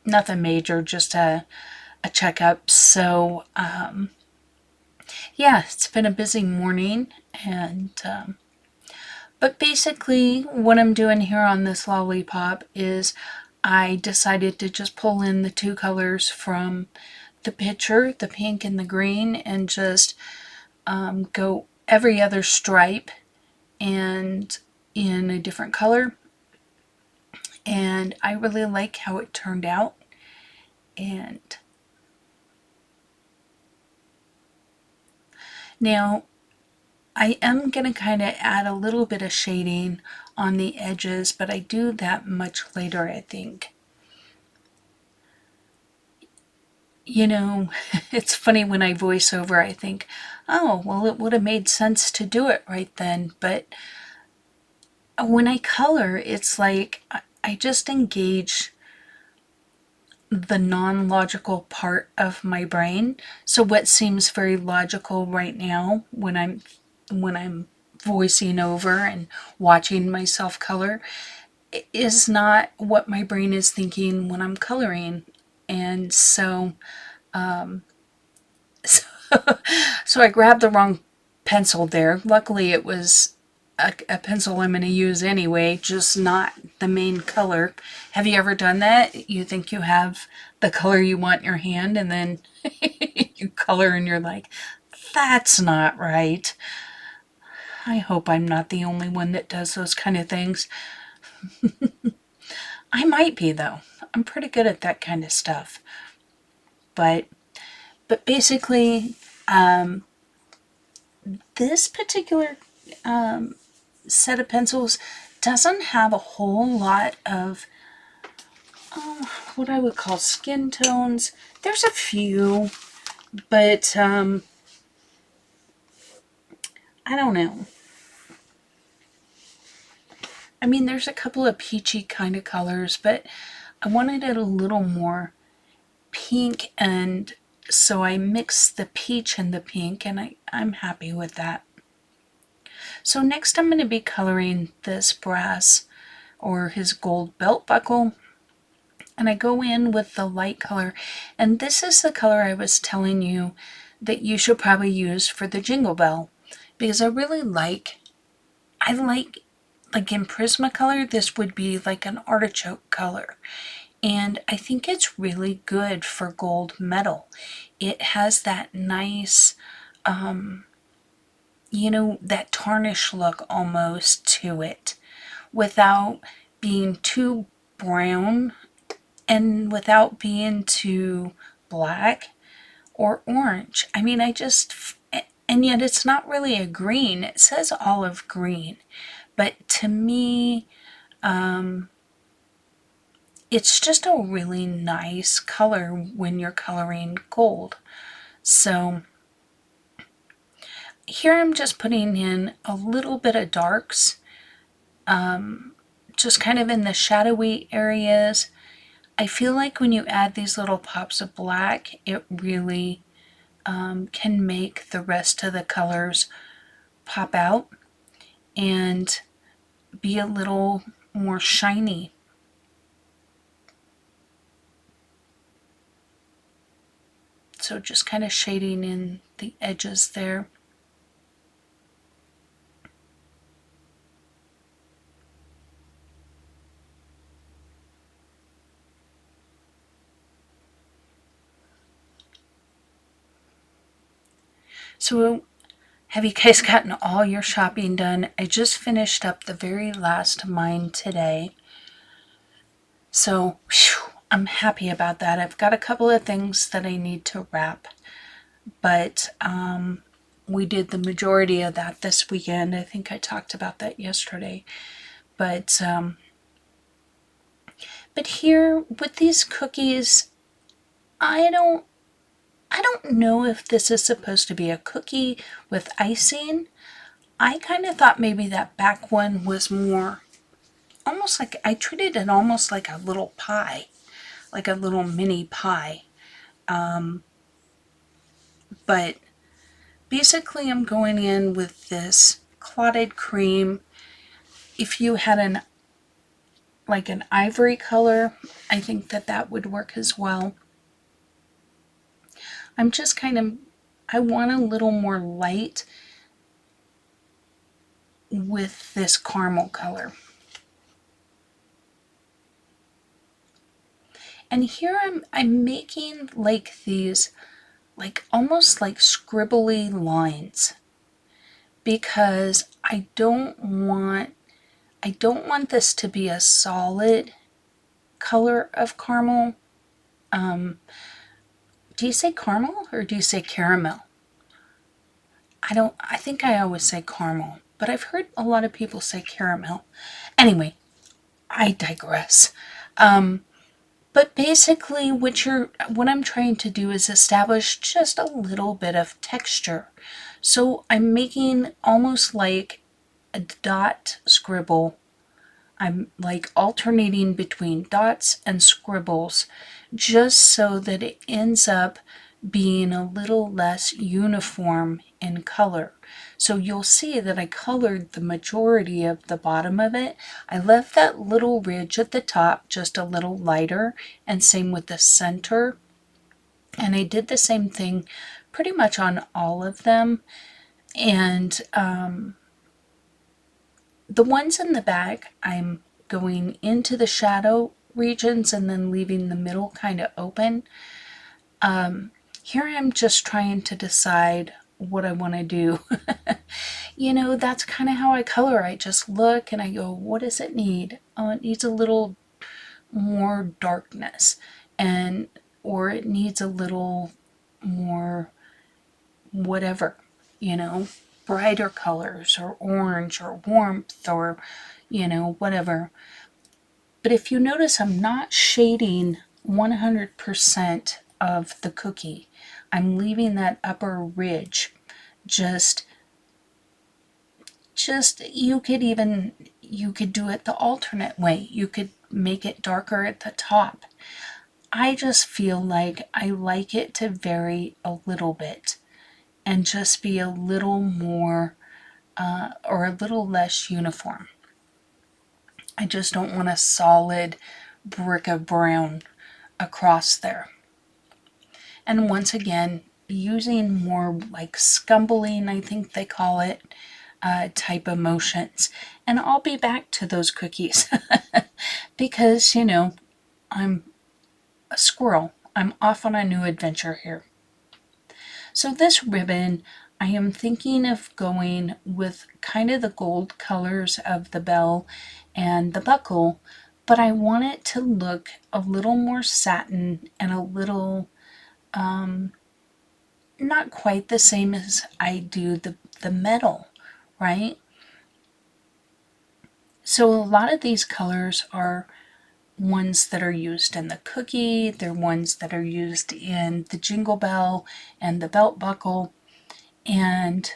Nothing major, just a checkup. So yeah, it's been a busy morning, and but basically what I'm doing here on this Lollipop is I decided to just pull in the two colors from the picture, the pink and the green, and just go every other stripe and in a different color. And I really like how it turned out. And now I am going to kind of add a little bit of shading on the edges, but I do that much later, I think. It's funny when I voice over, I think, oh, well, it would have made sense to do it right then. But when I color, it's like I just engage the non-logical part of my brain. So what seems very logical right now when I'm voicing over and watching myself color is not what my brain is thinking when I'm coloring. And so so I grabbed the wrong pencil there. Luckily it was a pencil I'm going to use anyway, just not the main color. Have you ever done that? You think you have the color you want in your hand, and then you color and you're like, that's not right. I hope I'm not the only one that does those kind of things. I might be, though. I'm pretty good at that kind of stuff. But basically, this particular set of pencils doesn't have a whole lot of what I would call skin tones. There's a few, but I don't know. I mean, there's a couple of peachy kind of colors, but I wanted it a little more pink, and so I mixed the peach and the pink, and I'm happy with that. So next I'm going to be coloring this brass, or his gold belt buckle. And I go in with the light color, and this is the color I was telling you that you should probably use for the jingle bell, because I like in Prismacolor, this would be like an artichoke color, and I think it's really good for gold metal. It has that nice that tarnish look almost to it, without being too brown and without being too black or orange. I mean, and yet it's not really a green. It says olive green, but to me, it's just a really nice color when you're coloring gold. So here I'm just putting in a little bit of darks, just kind of in the shadowy areas. I feel like when you add these little pops of black, it really can make the rest of the colors pop out and be a little more shiny. So just kind of shading in the edges there. So have you guys gotten all your shopping done? I just finished up the very last mine today. So whew, I'm happy about that. I've got a couple of things that I need to wrap, but we did the majority of that this weekend. I think I talked about that yesterday. But here with these cookies, I don't know if this is supposed to be a cookie with icing. I kind of thought maybe that back one was more almost like, I treated it almost like a little pie, like a little mini pie. But basically I'm going in with this clotted cream. If you had an ivory color, I think that would work as well. I'm just I want a little more light with this caramel color. And here I'm making like these, like almost like scribbly lines, because I don't want this to be a solid color of caramel. Do you say caramel or do you say caramel? I think I always say caramel, but I've heard a lot of people say caramel. Anyway, I digress. But basically what I'm trying to do is establish just a little bit of texture. So I'm making almost like a dot scribble. I'm like alternating between dots and scribbles just so that it ends up being a little less uniform in color. So you'll see that I colored the majority of the bottom of it. I left that little ridge at the top just a little lighter, and same with the center. And I did the same thing pretty much on all of them. And the ones in the back, I'm going into the shadow regions and then leaving the middle kind of open. Here I'm just trying to decide what I want to do. You know, that's kind of how I color. I just look and I go, what does it need? Oh, it needs a little more darkness, or it needs a little more whatever, brighter colors or orange or warmth or, whatever. But if you notice, I'm not shading 100% of the cookie. I'm leaving that upper ridge. Just you could do it the alternate way. You could make it darker at the top. I just feel like I like it to vary a little bit and just be a little more or a little less uniform. I just don't want a solid brick of brown across there. And once again, using more like scumbling, I think they call it, type of motions. And I'll be back to those cookies because, I'm a squirrel. I'm off on a new adventure here. So this ribbon, I am thinking of going with kind of the gold colors of the bell and the buckle, but I want it to look a little more satin and a little not quite the same as I do the metal, right? So a lot of these colors are ones that are used in the cookie, they're ones that are used in the jingle bell and the belt buckle, and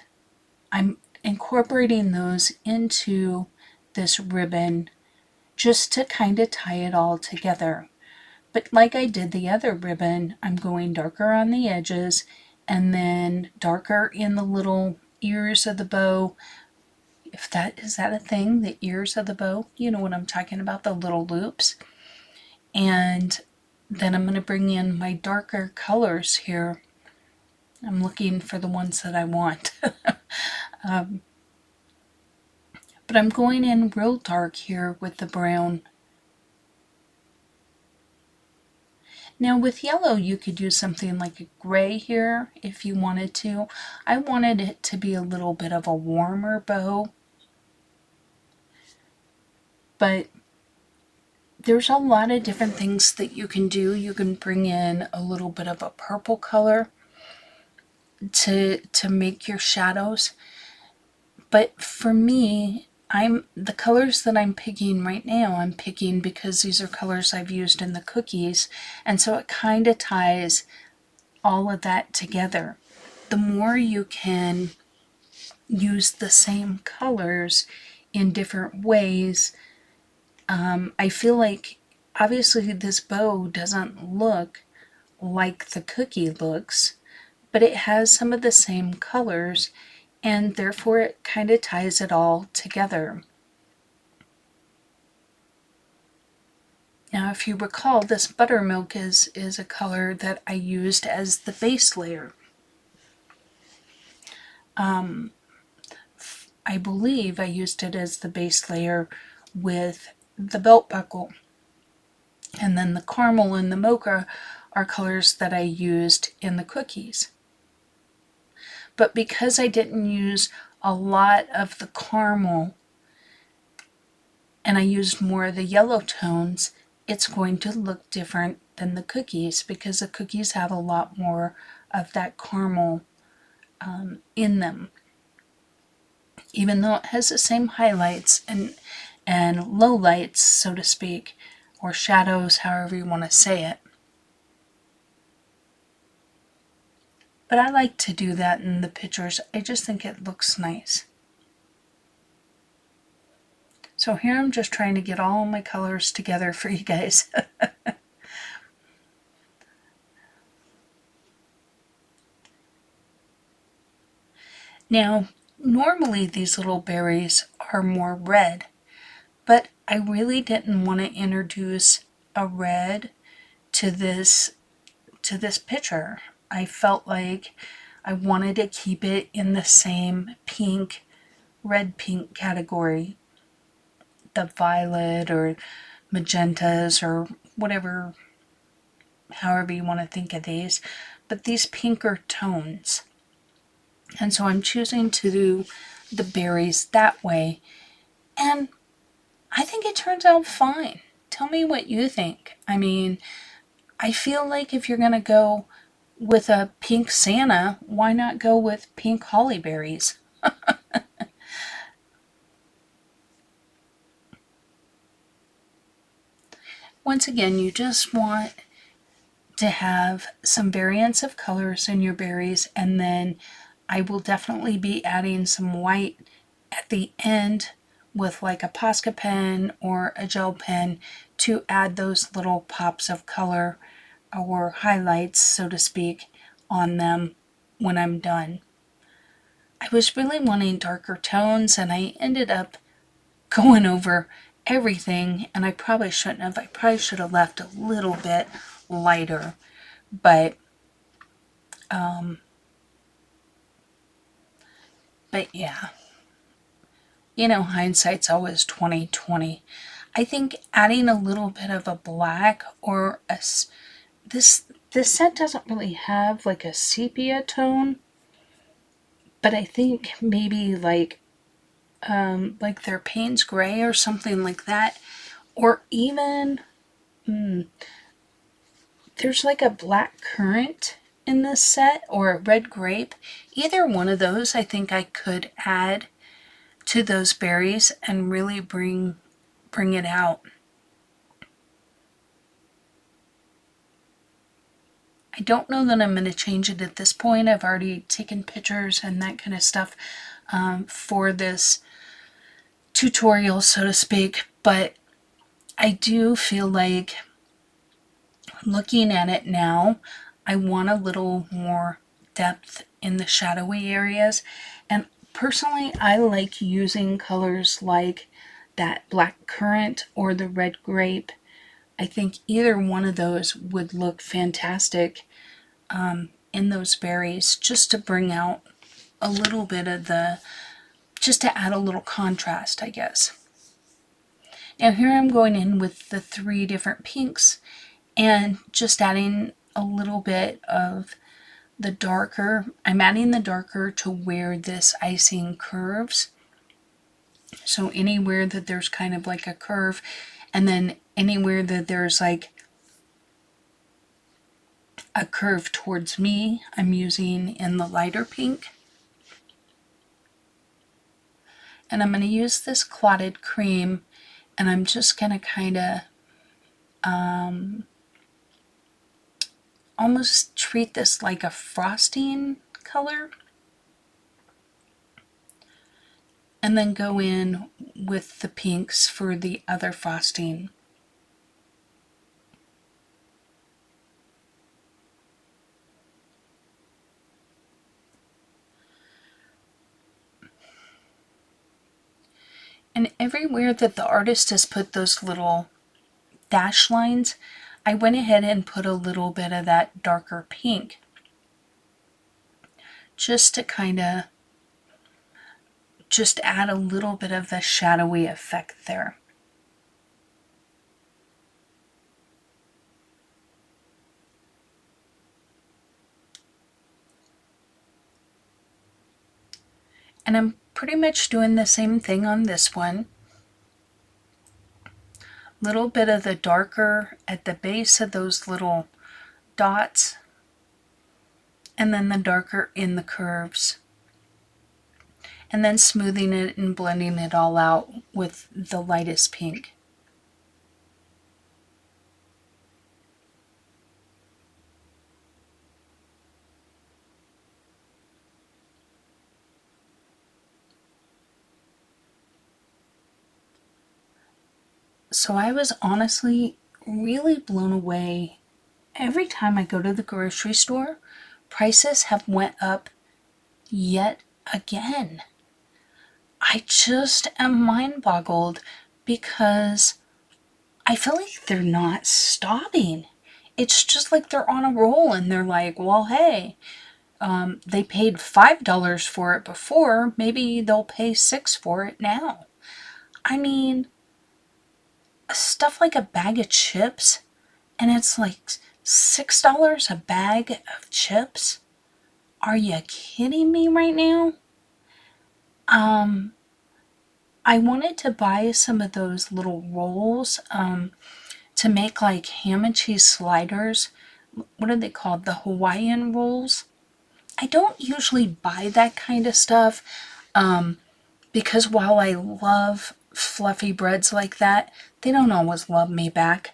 I'm incorporating those into this ribbon just to kind of tie it all together. But like I did the other ribbon, I'm going darker on the edges and then darker in the little ears of the bow, if that is that a thing, the ears of the bow, you know what I'm talking about, the little loops. And then I'm going to bring in my darker colors here. I'm looking for the ones that I want. But I'm going in real dark here with the brown. Now with yellow you could do something like a gray here if you wanted to. I wanted it to be a little bit of a warmer bow, but there's a lot of different things that you can do. You can bring in a little bit of a purple color to make your shadows. But for me, the colors that I'm picking right now, I'm picking because these are colors I've used in the cookies, and so it kind of ties all of that together. The more you can use the same colors in different ways, I feel like obviously this bow doesn't look like the cookie looks, but it has some of the same colors, and therefore it kind of ties it all together. Now, if you recall, this buttermilk is a color that I used as the base layer. I believe I used it as the base layer with the belt buckle. And then the caramel and the mocha are colors that I used in the cookies. But because I didn't use a lot of the caramel and I used more of the yellow tones, it's going to look different than the cookies because the cookies have a lot more of that caramel in them. Even though it has the same highlights and lowlights, so to speak, or shadows, however you want to say it. But I like to do that in the pictures. I just think it looks nice. So here I'm just trying to get all my colors together for you guys. Now, normally these little berries are more red, but I really didn't want to introduce a red to this picture. I felt like I wanted to keep it in the same pink, red pink category. The violet or magentas or whatever, however you want to think of these, but these pinker tones. And so I'm choosing to do the berries that way, and I think it turns out fine. Tell me what you think. I mean, I feel like if you're going to go with a pink Santa, why not go with pink holly berries? Once again, you just want to have some variants of colors in your berries, and then I will definitely be adding some white at the end with like a Posca pen or a gel pen to add those little pops of color or highlights, so to speak, on them when I'm done. I was really wanting darker tones, and I ended up going over everything, and I probably shouldn't have. I probably should have left a little bit lighter, but yeah, you know, hindsight's always 20/20. I think adding a little bit of a black or this set doesn't really have like a sepia tone, but I think maybe like their Payne's Gray or something like that, or even there's like a black currant in this set or a red grape. Either one of those I think I could add to those berries and really bring it out. I don't know that I'm going to change it at this point. I've already taken pictures and that kind of stuff for this tutorial, so to speak, but I do feel like looking at it now, I want a little more depth in the shadowy areas, and Personally, I like using colors like that black currant or the red grape. I think either one of those would look fantastic in those berries, just to bring out a little bit of just to add a little contrast, I guess. Now here I'm going in with the 3 different pinks and just adding a little bit of the darker. I'm adding the darker to where this icing curves. So anywhere that there's kind of like a curve, and then anywhere that there's like a curve towards me, I'm using in the lighter pink. And I'm going to use this clotted cream, and I'm just going to kind of almost treat this like a frosting color, and then go in with the pinks for the other frosting. And everywhere that the artist has put those little dash lines, I went ahead and put a little bit of that darker pink, just to kind of just add a little bit of the shadowy effect there. And I'm pretty much doing the same thing on this one. Little bit of the darker at the base of those little dots, and then the darker in the curves. And then smoothing it and blending it all out with the lightest pink. So I was honestly really blown away. Every time I go to the grocery store, prices have went up yet again. I just am mind boggled because I feel like they're not stopping. It's just like they're on a roll, and they're like, well, hey, they paid $5 for it before, maybe they'll pay $6 for it now. I mean, stuff like a bag of chips, and it's like $6 a bag of chips? Are you kidding me right now? I wanted to buy some of those little rolls to make like ham and cheese sliders. What are they called? The Hawaiian rolls. I don't usually buy that kind of stuff because while I love fluffy breads like that, they don't always love me back.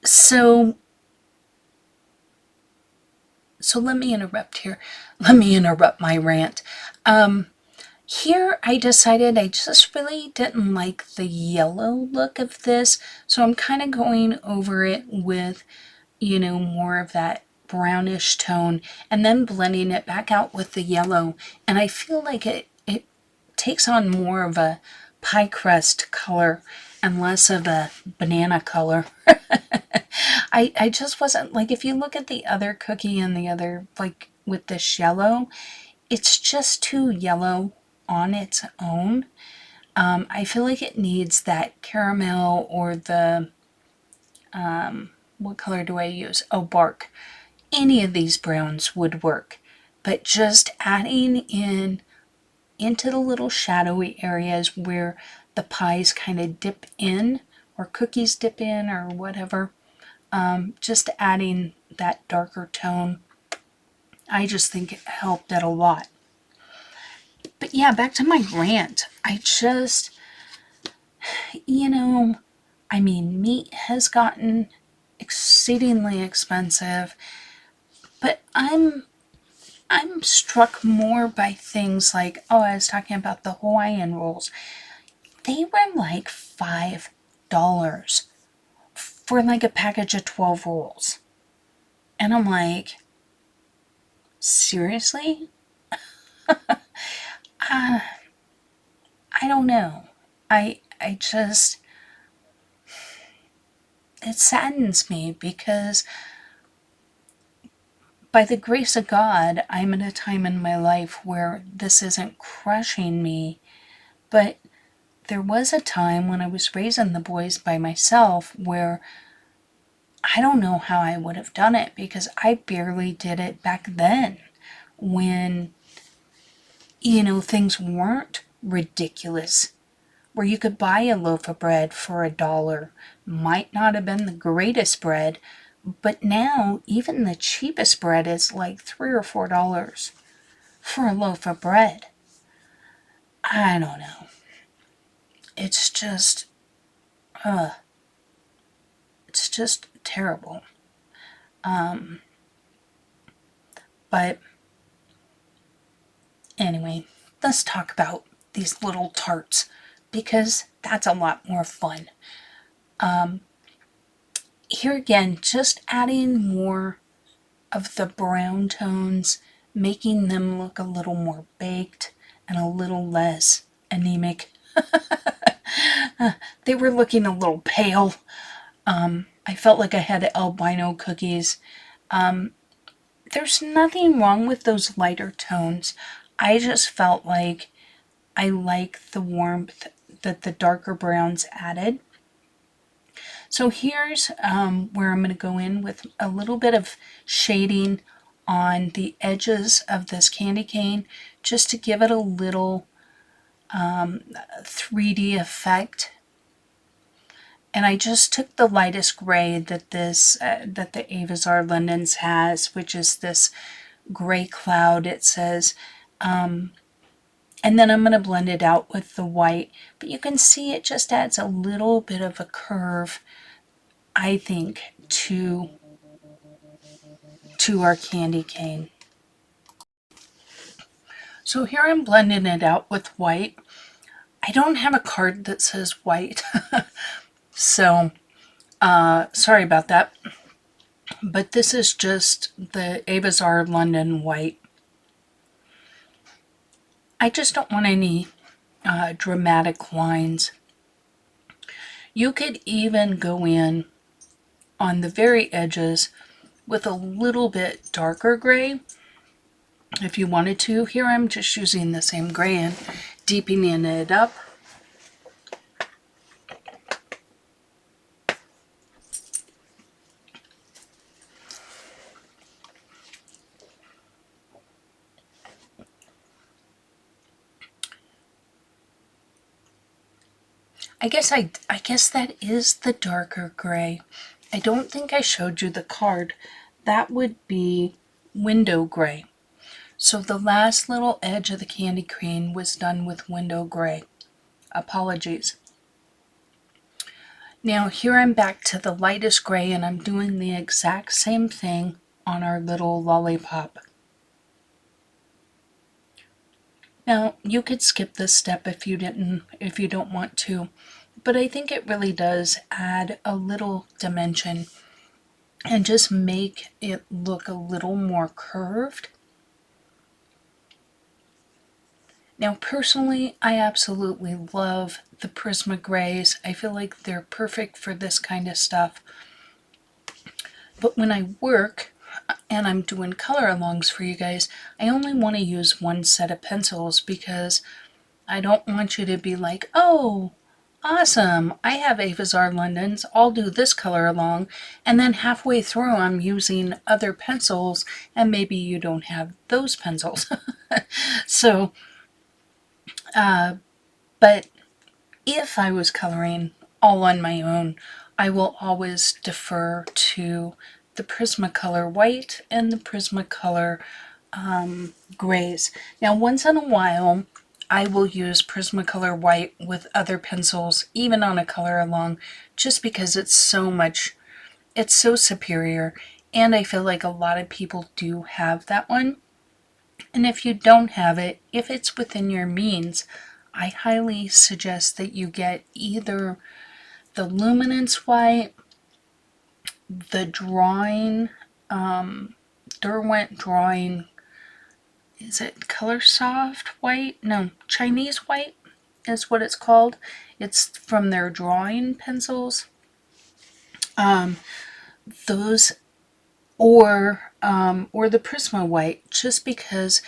So let me interrupt here. Let me interrupt my rant. Here I decided I just really didn't like the yellow look of this, so I'm kind of going over it with, more of that brownish tone, and then blending it back out with the yellow. And I feel like it takes on more of a pie crust color and less of a banana color. I just wasn't, like, if you look at the other cookie and the other, like, with this yellow, it's just too yellow on its own. I feel like it needs that caramel or the, what color do I use? Oh, bark. Any of these browns would work, but just adding into the little shadowy areas where the pies kind of dip in, or cookies dip in, or whatever, just adding that darker tone, I just think it helped it a lot. But yeah, back to my rant. I just, meat has gotten exceedingly expensive, but I'm struck more by things like, I was talking about the Hawaiian rolls. They were like $5 for like a package of 12 rolls. And I'm like, seriously? I don't know. I just, it saddens me because by the grace of God, I'm at a time in my life where this isn't crushing me, but there was a time when I was raising the boys by myself where I don't know how I would have done it because I barely did it back then when, things weren't ridiculous. Where you could buy a loaf of bread for $1. Might not have been the greatest bread, but now even the cheapest bread is like $3 or $4 for a loaf of bread. I don't know. It's just, it's just terrible. But anyway, let's talk about these little tarts because that's a lot more fun. Here again, just adding more of the brown tones, making them look a little more baked and a little less anemic. They were looking a little pale. I felt like I had albino cookies. There's nothing wrong with those lighter tones. I just felt like I like the warmth that the darker browns added. So here's where I'm going to go in with a little bit of shading on the edges of this candy cane just to give it a little 3D effect. And I just took the lightest gray that that the Evazar London's has, which is this gray cloud, it says. And then I'm going to blend it out with the white. But you can see it just adds a little bit of a curve, I think, to our candy cane. So here I'm blending it out with white. I don't have a card that says white, so sorry about that. But this is just the Evazar London white. I just don't want any dramatic lines. You could even go in on the very edges with a little bit darker gray if you wanted to. Here I'm just using the same gray and deepening it up. I guess that is the darker gray. I don't think I showed you the card. That would be window gray. So the last little edge of the candy cane was done with window gray. Apologies. Now here I'm back to the lightest gray and I'm doing the exact same thing on our little lollipop. Now you could skip this step if you don't want to, but I think it really does add a little dimension and just make it look a little more curved. Now personally, I absolutely love the Prisma grays. I feel like they're perfect for this kind of stuff. But when I work and I'm doing color alongs for you guys, I only want to use one set of pencils because I don't want you to be like, oh, awesome, I have Evazar London's, I'll do this color along, and then halfway through I'm using other pencils and maybe you don't have those pencils. So, but if I was coloring all on my own, I will always defer to the Prismacolor white and the Prismacolor grays. Now, once in a while, I will use Prismacolor white with other pencils, even on a color along, just because it's so superior, and I feel like a lot of people do have that one. And if you don't have it, if it's within your means, I highly suggest that you get either the luminance white, the drawing, Derwent drawing is it Color Soft White? No, Chinese White is what it's called. It's from their drawing pencils. Those or the Prisma White, just because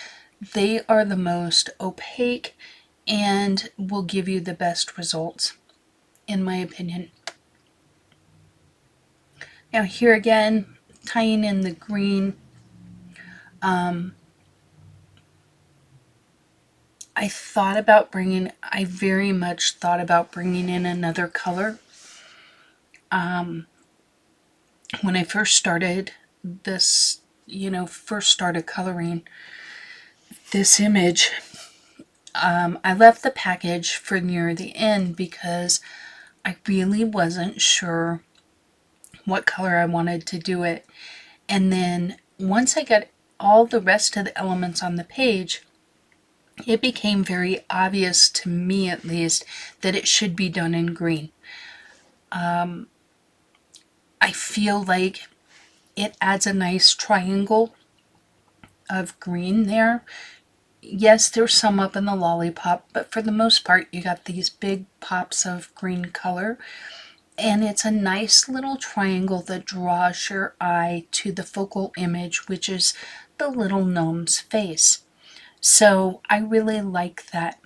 they are the most opaque and will give you the best results, in my opinion. Now here again, tying in the green, I very much thought about bringing in another color. When I first started this, first started coloring this image, I left the package for near the end because I really wasn't sure what color I wanted to do it. And then once I got all the rest of the elements on the page, it became very obvious to me, at least, that it should be done in green. I feel like it adds a nice triangle of green there. Yes, there's some up in the Lollipop, but for the most part, you got these big pops of green color. And it's a nice little triangle that draws your eye to the focal image, which is the little gnome's face. So I really like that.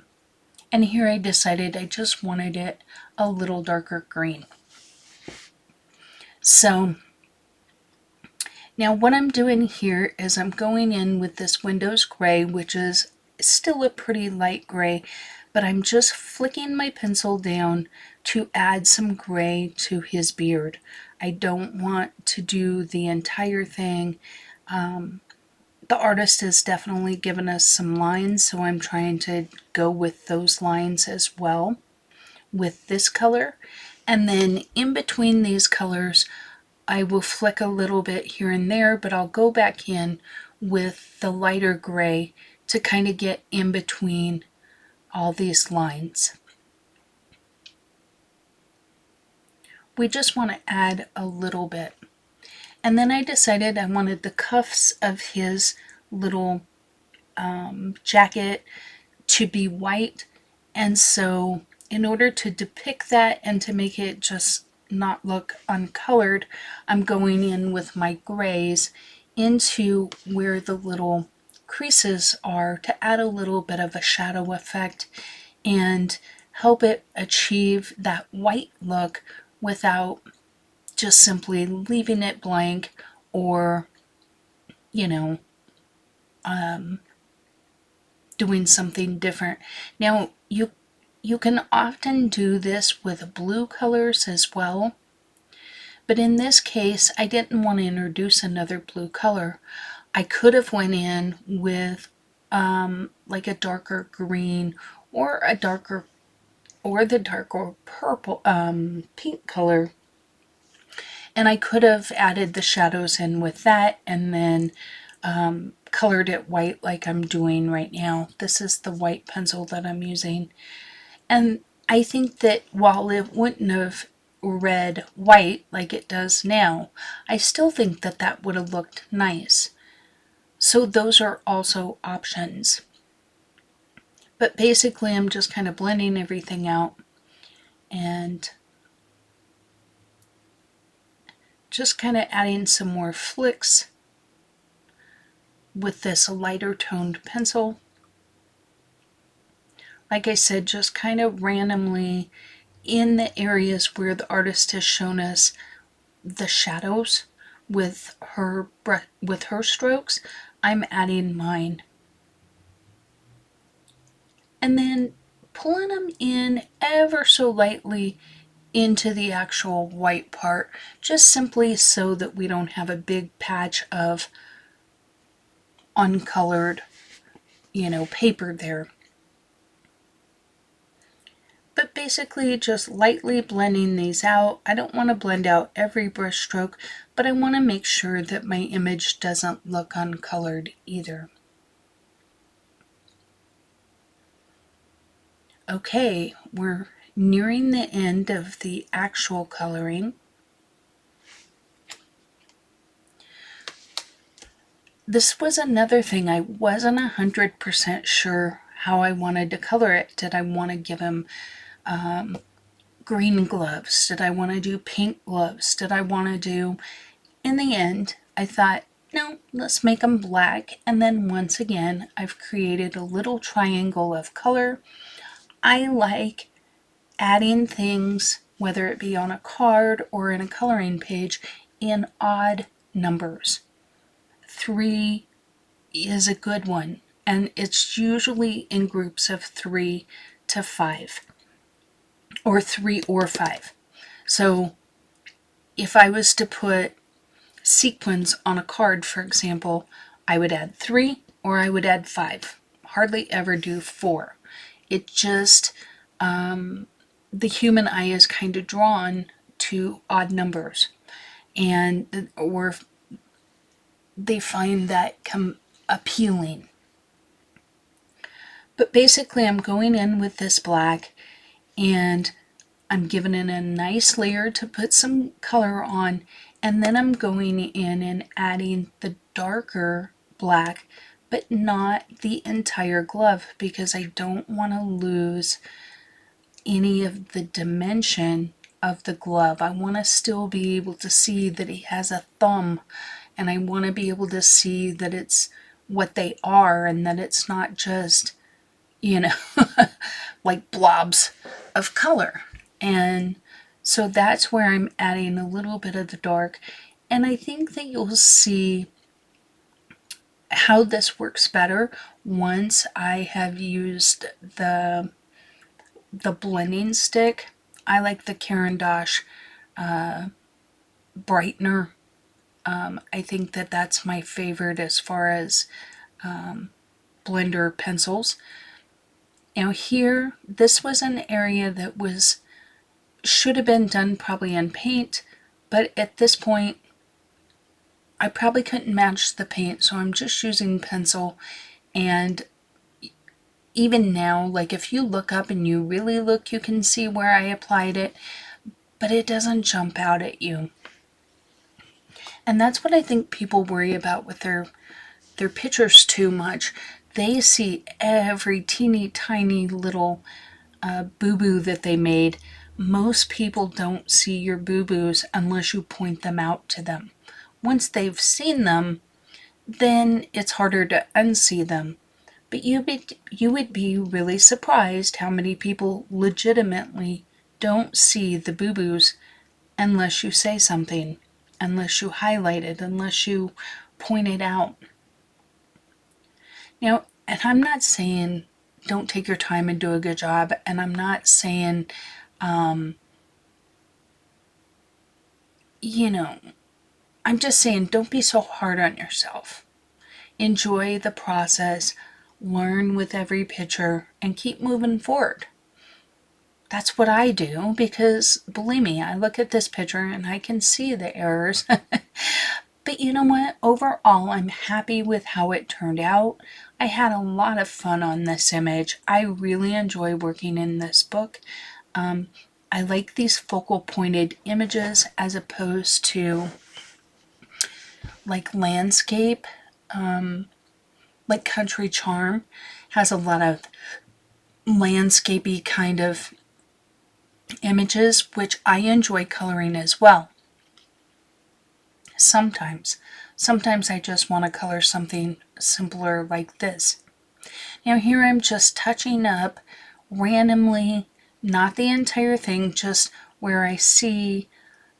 And here I decided I just wanted it a little darker green. So now what I'm doing here is I'm going in with this Windows Gray, which is still a pretty light gray, but I'm just flicking my pencil down to add some gray to his beard. I don't want to do the entire thing. The artist has definitely given us some lines, so I'm trying to go with those lines as well with this color. And then in between these colors, I will flick a little bit here and there, but I'll go back in with the lighter gray to kind of get in between all these lines. We just want to add a little bit. And then I decided I wanted the cuffs of his little jacket to be white, and so in order to depict that and to make it just not look uncolored, I'm going in with my grays into where the little creases are to add a little bit of a shadow effect and help it achieve that white look without just simply leaving it blank or, you know, doing something different. Now, you can often do this with blue colors as well, but in this case, I didn't want to introduce another blue color. I could have went in with like a darker green or a darker or the darker purple pink color, and I could have added the shadows in with that and then colored it white like I'm doing right now. This is the white pencil that I'm using. And I think that while it wouldn't have read white like it does now, I still think that that would have looked nice. So those are also options. But basically I'm just kind of blending everything out and just kind of adding some more flicks with this lighter toned pencil. Like I said, just kind of randomly in the areas where the artist has shown us the shadows with her strokes, I'm adding mine. And then pulling them in ever so lightly into the actual white part, just simply so that we don't have a big patch of uncolored, paper there. But basically just lightly blending these out. I don't want to blend out every brush stroke, but I want to make sure that my image doesn't look uncolored either. Okay, we're nearing the end of the actual coloring. this was another thing. I wasn't 100% sure how I wanted to color it. Did I want to give him green gloves? Did I want to do pink gloves? Did I want to do... In the end, I thought, no, let's make them black. And then once again, I've created a little triangle of color. I like adding things, whether it be on a card or in a coloring page, in odd numbers. 3 is a good one, and it's usually in groups of 3 to 5, or 3 or 5. So if I was to put sequins on a card, for example, I would add 3 or I would add 5. Hardly ever do 4. It just, the human eye is kind of drawn to odd numbers, and or they find that appealing. But basically, I'm going in with this black, and I'm giving it a nice layer to put some color on, and then I'm going in and adding the darker black, but not the entire glove, because I don't want to lose any of the dimension of the glove. I want to still be able to see that he has a thumb, and I want to be able to see that it's what they are, and that it's not just, like blobs of color. And so that's where I'm adding a little bit of the dark. And I think that you'll see how this works better once I have used the blending stick. I like the Caran d'Ache brightener. I think that that's my favorite as far as blender pencils. Now here, this was an area that should have been done probably in paint, but at this point I probably couldn't match the paint, so I'm just using pencil. And even now, like if you look up and you really look, you can see where I applied it, but it doesn't jump out at you. And that's what I think people worry about with their pictures too much. They see every teeny tiny little boo-boo that they made. Most people don't see your boo-boos unless you point them out to them. Once they've seen them, then it's harder to unsee them. But you would be really surprised how many people legitimately don't see the boo-boos unless you say something, unless you highlight it, unless you point it out. Now, and I'm not saying don't take your time and do a good job, and I'm not saying, I'm just saying don't be so hard on yourself. Enjoy the process, learn with every picture, and keep moving forward. That's what I do, because believe me, I look at this picture and I can see the errors. But you know what? Overall, I'm happy with how it turned out. I had a lot of fun on this image. I really enjoy working in this book. I like these focal pointed images as opposed to like landscape. Like Country Charm has a lot of landscapey kind of images, which I enjoy coloring as well. Sometimes I just want to color something simpler like this. Now here I'm just touching up randomly, not the entire thing, just where I see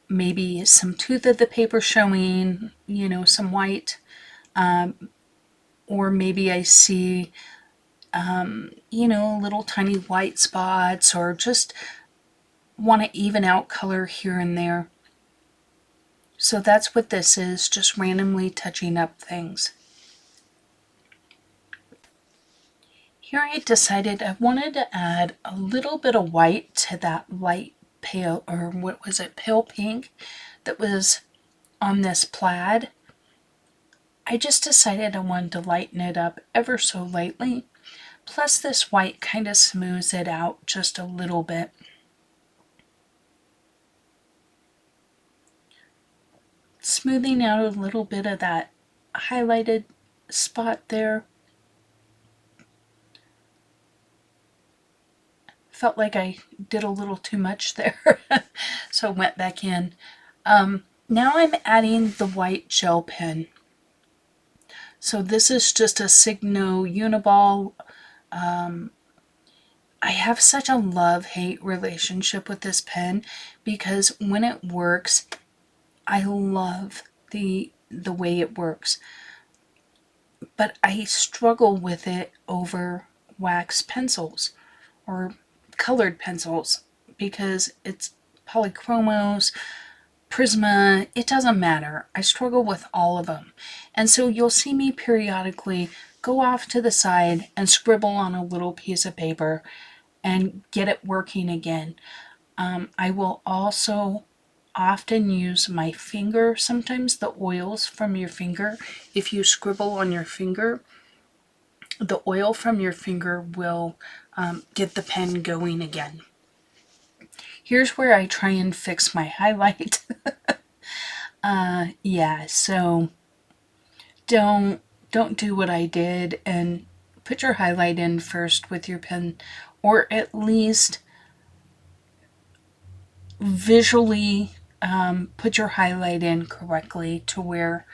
maybe some tooth of the paper showing, some white, or maybe I see, little tiny white spots, or just want to even out color here and there. So that's what this is, just randomly touching up things. Here I decided I wanted to add a little bit of white to that light pale, or what was it, pale pink that was on this plaid. I just decided I wanted to lighten it up ever so lightly. Plus this white kind of smooths it out just a little bit. Smoothing out a little bit of that highlighted spot there. Felt like I did a little too much there, so I went back in. Now I'm adding the white gel pen. So this is just a Signo Uniball. I have such a love-hate relationship with this pen because when it works, I love the way it works. But I struggle with it over wax pencils or colored pencils because it's polychromos, Prisma, it doesn't matter. I struggle with all of them. And so you'll see me periodically go off to the side and scribble on a little piece of paper and get it working again. I will also often use my finger, sometimes the oils from your finger. If you scribble on your finger, the oil from your finger will get the pen going again. Here's where I try and fix my highlight. Yeah, so don't do what I did and put your highlight in first with your pen, or at least visually put your highlight in correctly to where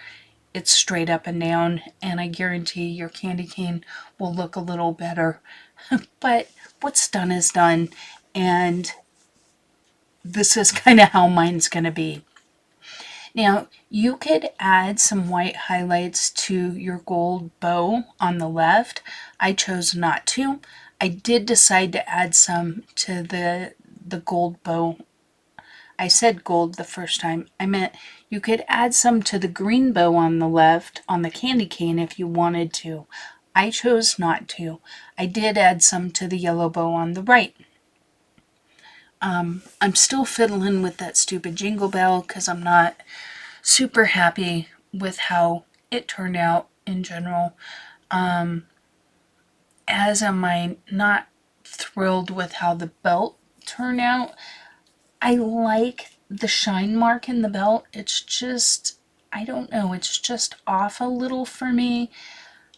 it's straight up and down, and I guarantee your candy cane will look a little better. But what's done is done, and this is kind of how mine's going to be. Now, you could add some white highlights to your gold bow on the left. I chose not to. I did decide to add some to the gold bow. I said gold the first time. I meant you could add some to the green bow on the left on the candy cane if you wanted to. I chose not to. I did add some to the yellow bow on the right. I'm still fiddling with that stupid jingle bell because I'm not super happy with how it turned out in general. As am I not thrilled with how the belt turned out. I like the shine mark in the belt. It's just, I don't know, it's just off a little for me.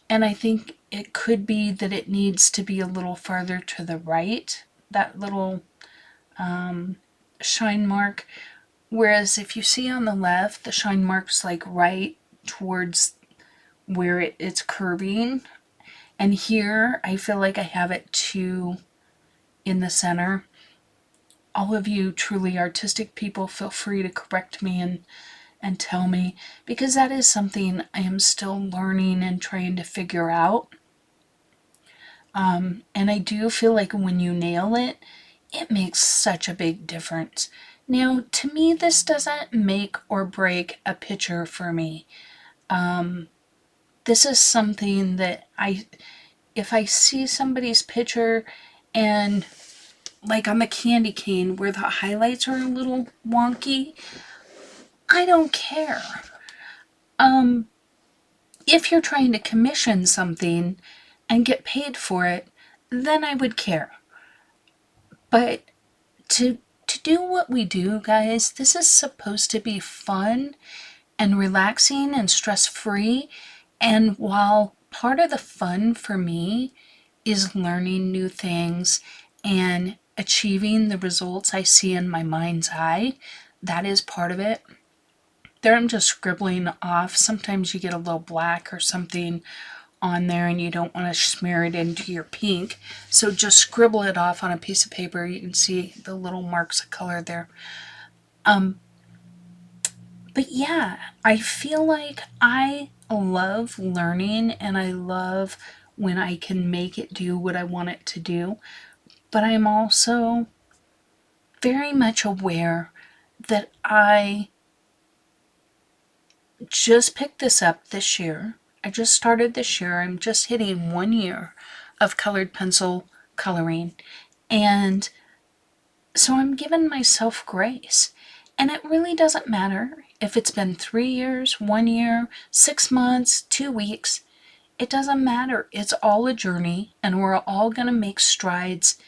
And I think it could be that it needs to be a little farther to the right, that little shine mark. Whereas if you see on the left, the shine mark's like right towards where it's curving. And here, I feel like I have it too in the center. All of you truly artistic people, feel free to correct me and tell me, because that is something I am still learning and trying to figure out. And I do feel like when you nail it, it makes such a big difference. Now, to me, this doesn't make or break a picture for me. This is something that if I see somebody's picture and like on the candy cane where the highlights are a little wonky, I don't care. If you're trying to commission something and get paid for it, then I would care. But to do what we do, guys, this is supposed to be fun and relaxing and stress-free. And while part of the fun for me is learning new things and achieving the results I see in my mind's eye, that is part of it. There I'm just scribbling off. Sometimes you get a little black or something on there and you don't want to smear it into your pink, so just scribble it off on a piece of paper. You can see the little marks of color there. But yeah, I feel like I love learning and I love when I can make it do what I want it to do, but I'm also very much aware that I just picked this up this year. I just started this year. I'm just hitting 1 year of colored pencil coloring. And so I'm giving myself grace. And it really doesn't matter if it's been 3 years, 1 year, 6 months, 2 weeks. It doesn't matter. It's all a journey, and we're all going to make strides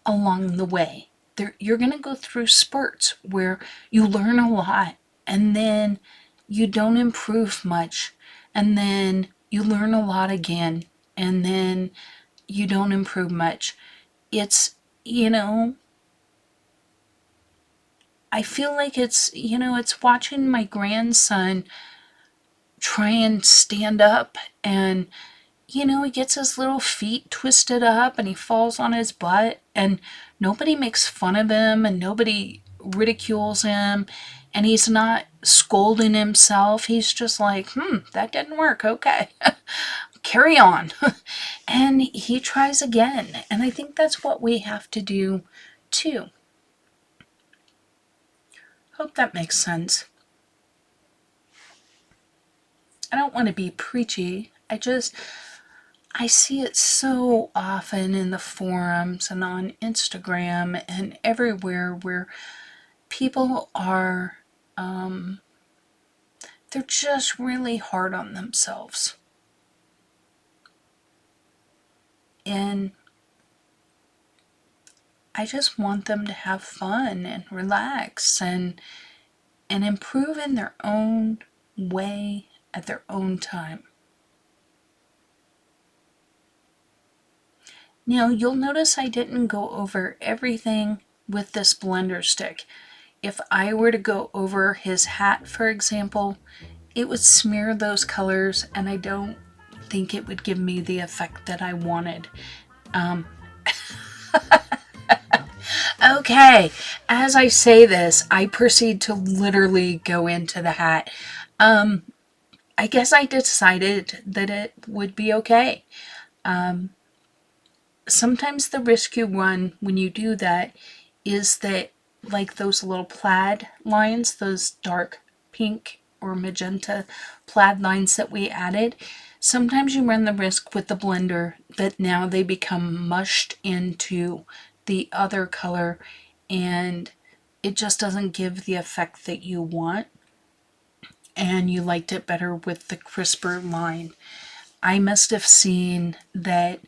along the way. You're going to go through spurts where you learn a lot, and then you don't improve much, and then you learn a lot again, and then you don't improve much. It's, you know, I feel like it's, it's watching my grandson try and stand up, and he gets his little feet twisted up and he falls on his butt, and nobody makes fun of him and nobody ridicules him, and he's not scolding himself. He's just like, that didn't work. Okay, carry on. And he tries again. And I think that's what we have to do too. Hope that makes sense. I don't want to be preachy. I see it so often in the forums and on Instagram and everywhere where people are, they're just really hard on themselves. And I just want them to have fun and relax and improve in their own way at their own time. Now, you'll notice I didn't go over everything with this blender stick. If I were to go over his hat, for example, it would smear those colors, and I don't think it would give me the effect that I wanted. Okay, as I say this, I proceed to literally go into the hat. I guess I decided that it would be okay. Sometimes the risk you run when you do that is that, like those little plaid lines, those dark pink or magenta plaid lines that we added, sometimes you run the risk with the blender that now they become mushed into the other color and it just doesn't give the effect that you want, and you liked it better with the crisper line. I must have seen that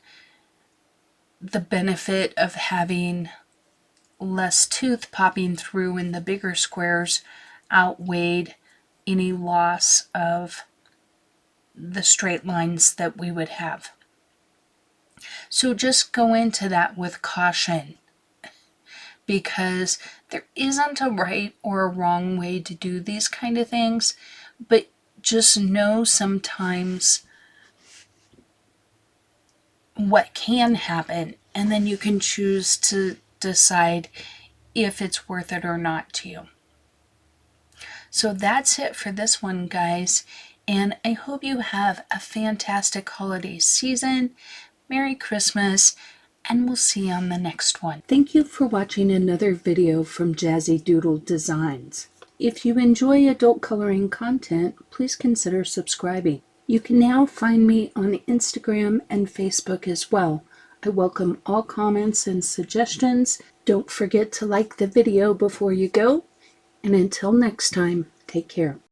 the benefit of having less tooth popping through in the bigger squares outweighed any loss of the straight lines that we would have. So just go into that with caution, because there isn't a right or a wrong way to do these kind of things, but just know sometimes what can happen, and then you can choose to decide if it's worth it or not to you. So that's it for this one, guys, and I hope you have a fantastic holiday season. Merry Christmas, and we'll see you on the next one. Thank you for watching another video from Jazzydoodledesigns. If you enjoy adult coloring content, please consider subscribing. You can now find me on Instagram and Facebook as well. I welcome all comments and suggestions. Don't forget to like the video before you go. And until next time, take care.